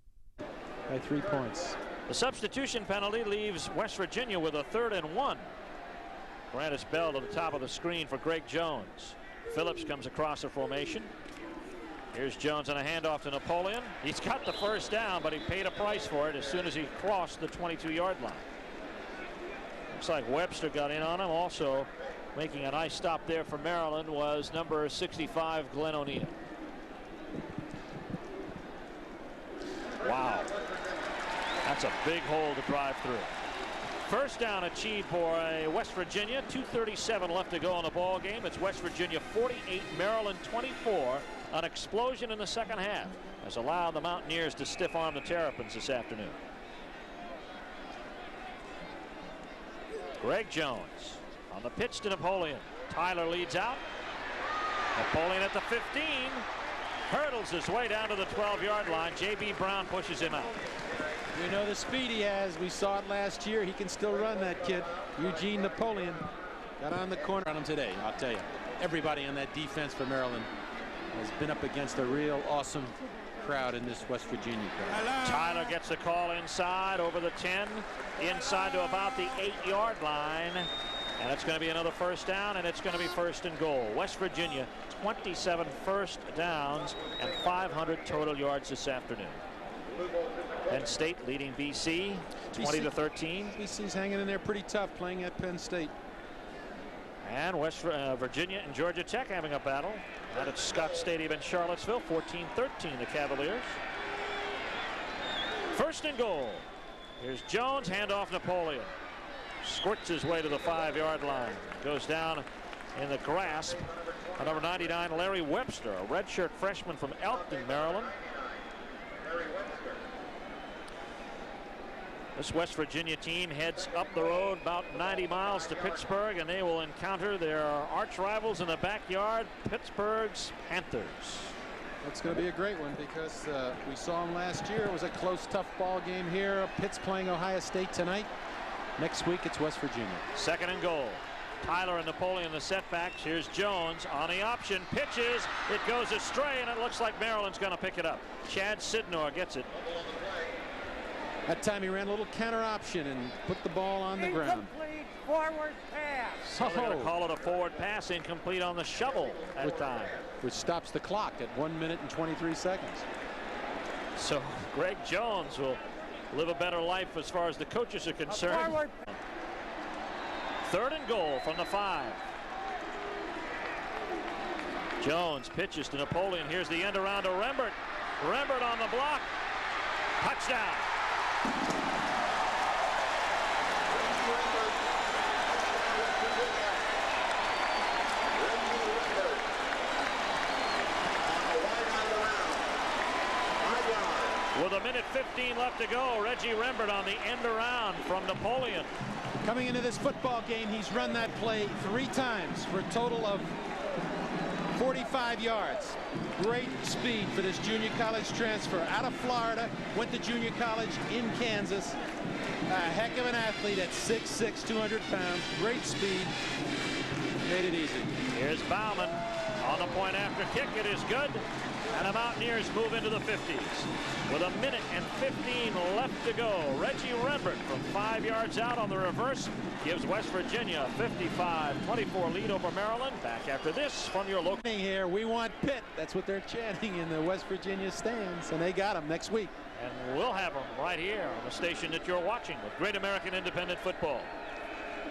By 3 points. The substitution penalty leaves West Virginia with a 3rd and 1. Brandis Bell to the top of the screen for Greg Jones. Phillips comes across the formation. Here's Jones on a handoff to Napoleon. He's got the first down, but he paid a price for it as soon as he crossed the 22-yard line. Looks like Webster got in on him. Also making a nice stop there for Maryland was number 65, Glenn O'Neill. Wow. That's a big hole to drive through. First down achieved for West Virginia. 2:37 left to go in the ball game. It's West Virginia 48, Maryland 24. An explosion in the second half has allowed the Mountaineers to stiff arm the Terrapins this afternoon. Greg Jones on the pitch to Napoleon. Tyler leads out. Napoleon at the 15. Hurdles his way down to the 12-yard line. J.B. Brown pushes him out. You know the speed he has. We saw it last year. He can still run, that kid. Eugene Napoleon got on the corner on him today. I'll tell you, everybody on that defense for Maryland has been up against a real awesome crowd in this West Virginia crowd. Tyler gets the call inside over the 10, inside to about the 8-yard line. And it's going to be another first down, and it's going to be 1st and goal. West Virginia, 27 first downs and 500 total yards this afternoon. Penn State leading BC 20-13. BC's hanging in there pretty tough, playing at Penn State. And West Virginia and Georgia Tech having a battle out at Scott Stadium in Charlottesville. 14-13 the Cavaliers. 1st and goal. Here's Jones, handoff Napoleon. Squirts his way to the 5-yard line. Goes down in the grasp of number 99, Larry Webster, a redshirt freshman from Elkton, Maryland. This West Virginia team heads up the road about 90 miles to Pittsburgh, and they will encounter their arch rivals in the backyard, Pittsburgh's Panthers. It's going to be a great one because we saw them last year. It was a close, tough ball game here. Pitt's playing Ohio State tonight. Next week, it's West Virginia. 2nd and goal. Tyler and Napoleon the setbacks. Here's Jones on the option. Pitches. It goes astray, and it looks like Maryland's going to pick it up. Chad Sidnor gets it. That time he ran a little counter option and put the ball on the ground. Incomplete forward pass. So they're going to call it a forward pass, incomplete on the shovel that time. Which stops the clock at 1 minute and 23 seconds. So Greg Jones will live a better life as far as the coaches are concerned. 3rd and goal from the 5. Jones pitches to Napoleon. Here's the end around to Rembert. Rembert on the block. Touchdown. With 1:15 left to go, Reggie Rembert on the end around from Napoleon. Coming into this football game, he's run that play 3 times for a total of 45 yards. Great speed for this junior college transfer out of Florida, went to junior college in Kansas. A heck of an athlete at 6'6", 200 pounds. Great speed. Made it easy. Here's Bauman on the point after kick. It is good. And the Mountaineers move into the 50s. With 1:15 left to go, Reggie Rembert from 5 yards out on the reverse gives West Virginia a 55-24 lead over Maryland. Back after this from your local. Here, we want Pitt. That's what they're chanting in the West Virginia stands, and they got them next week. And we'll have them right here on the station that you're watching with Great American Independent Football.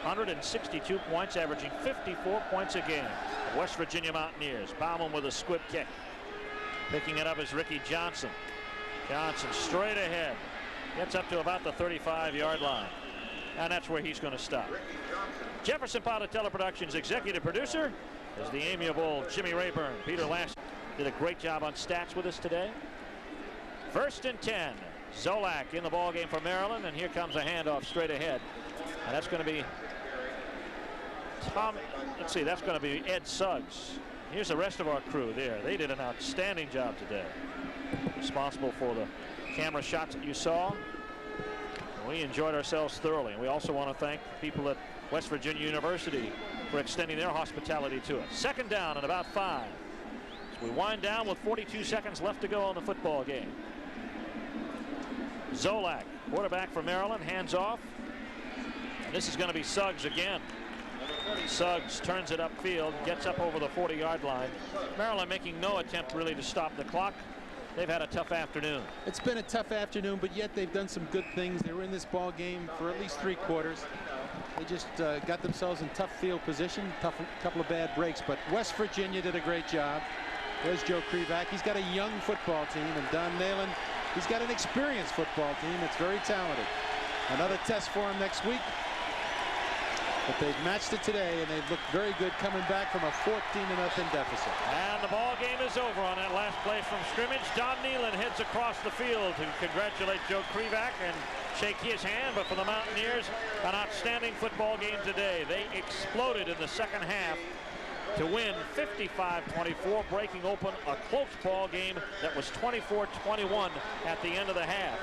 162 points, averaging 54 points a game. The West Virginia Mountaineers. Bauman with a squib kick. Picking it up is Ricky Johnson. Johnson straight ahead. Gets up to about the 35-yard line. And that's where he's going to stop. Jefferson Pilot Teleproductions executive producer is the amiable Jimmy Rayburn. Peter Last did a great job on stats with us today. 1st and 10. Zolak in the ball game for Maryland, and here comes a handoff straight ahead. And that's going to be let's see, that's going to be Ed Suggs. Here's the rest of our crew there. They did an outstanding job today. Responsible for the camera shots that you saw. We enjoyed ourselves thoroughly. And we also want to thank people at West Virginia University for extending their hospitality to us. 2nd down and about 5. So we wind down with 42 seconds left to go in the football game. Zolak, quarterback for Maryland, hands off. And this is going to be Suggs again. Suggs turns it upfield, gets up over the 40-yard line. Maryland making no attempt really to stop the clock. They've had a tough afternoon. It's been a tough afternoon, but yet they've done some good things. They were in this ball game for at least 3 quarters. They just got themselves in tough field position, couple of bad breaks, but West Virginia did a great job. There's Joe Krivak. He's got a young football team, and Don Nalen, he's got an experienced football team that's very talented. Another test for him next week. But they've matched it today, and they've looked very good coming back from a 14-0 deficit. And the ball game is over on that last play from scrimmage. Don Nehlen heads across the field to congratulate Joe Krivak and shake his hand. But for the Mountaineers, an outstanding football game today. They exploded in the second half to win 55-24, breaking open a close ball game that was 24-21 at the end of the half.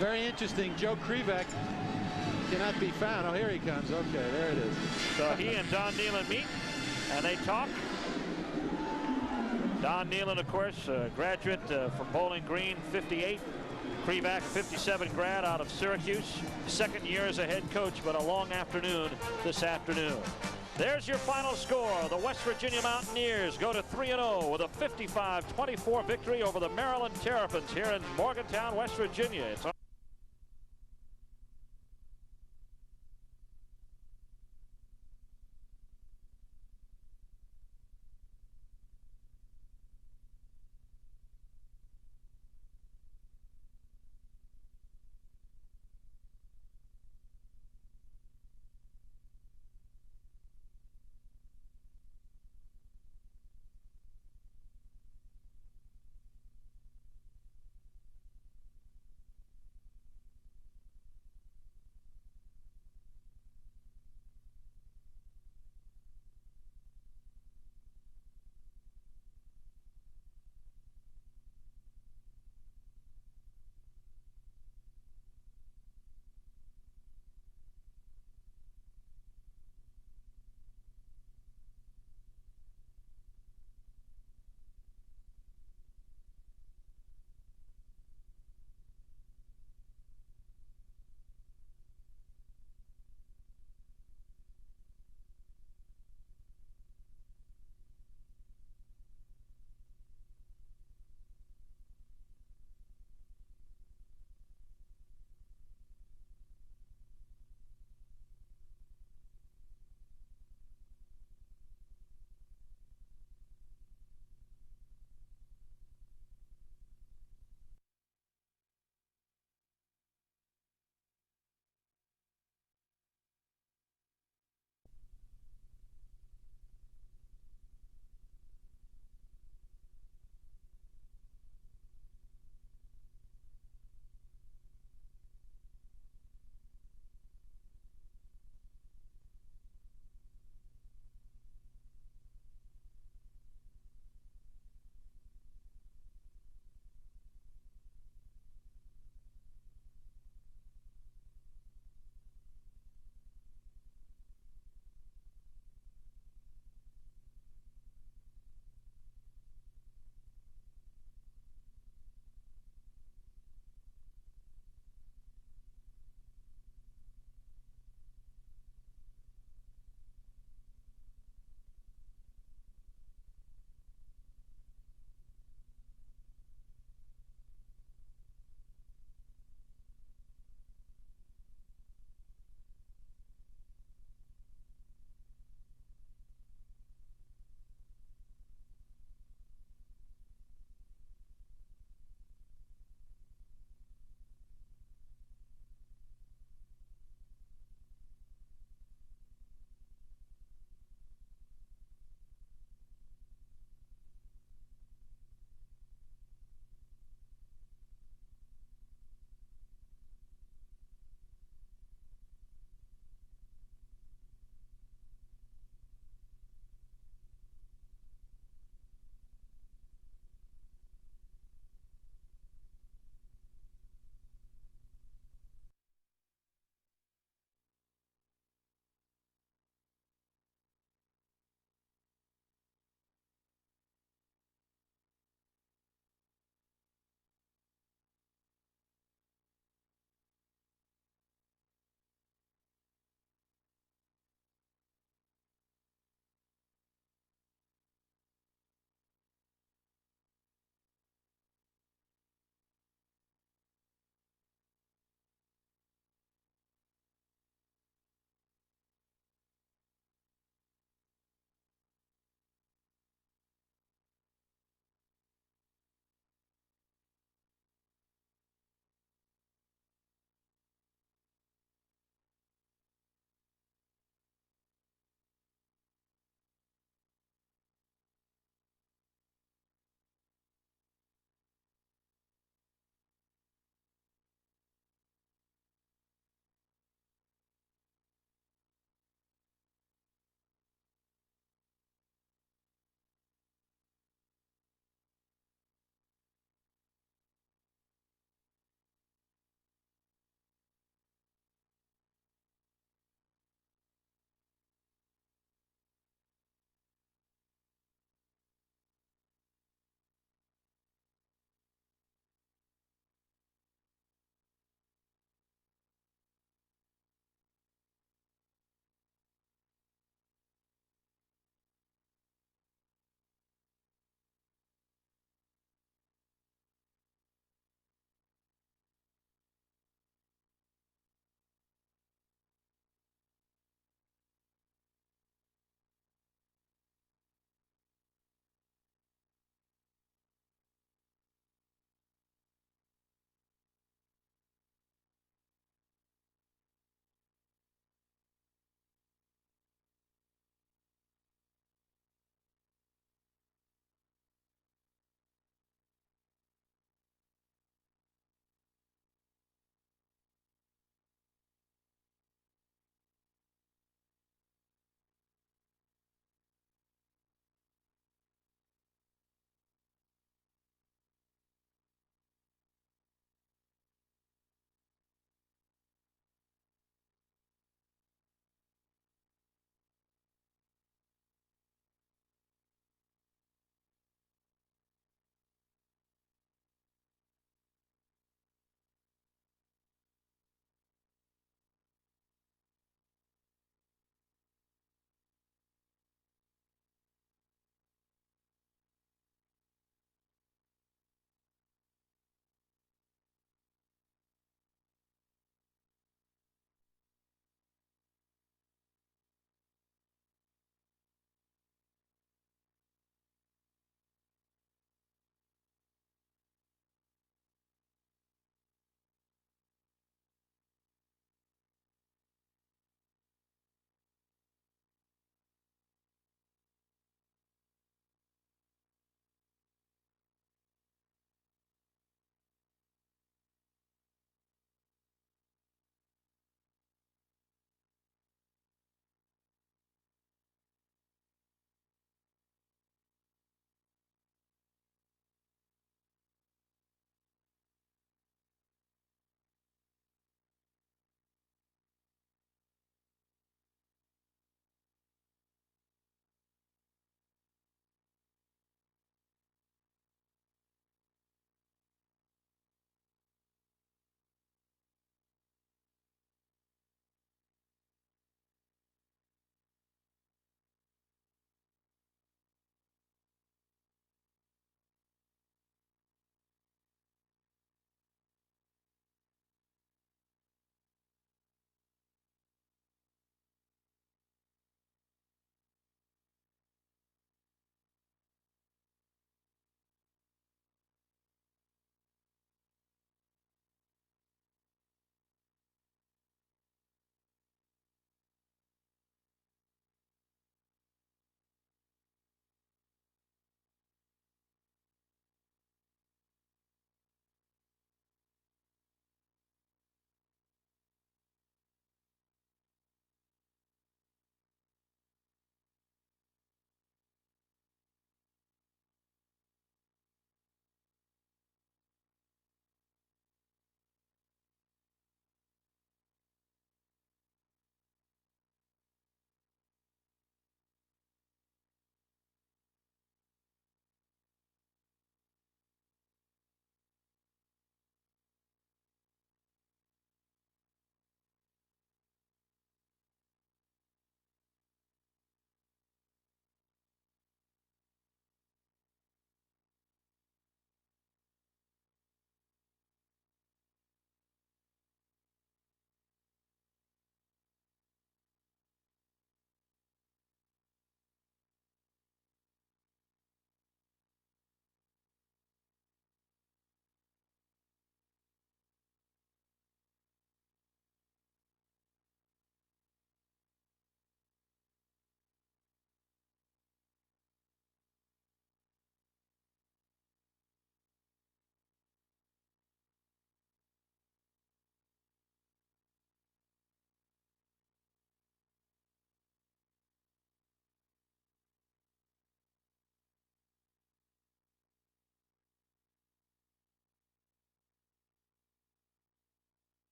Very interesting. Joe Krivak cannot be found. Oh, here he comes. Okay, there it is. So he and Don Nehlen meet, and they talk. Don Nehlen, of course, a graduate from Bowling Green, 58. Krivak, 57 grad out of Syracuse. 2nd year as a head coach, but a long afternoon this afternoon. There's your final score. The West Virginia Mountaineers go to 3-0 with a 55-24 victory over the Maryland Terrapins here in Morgantown, West Virginia. It's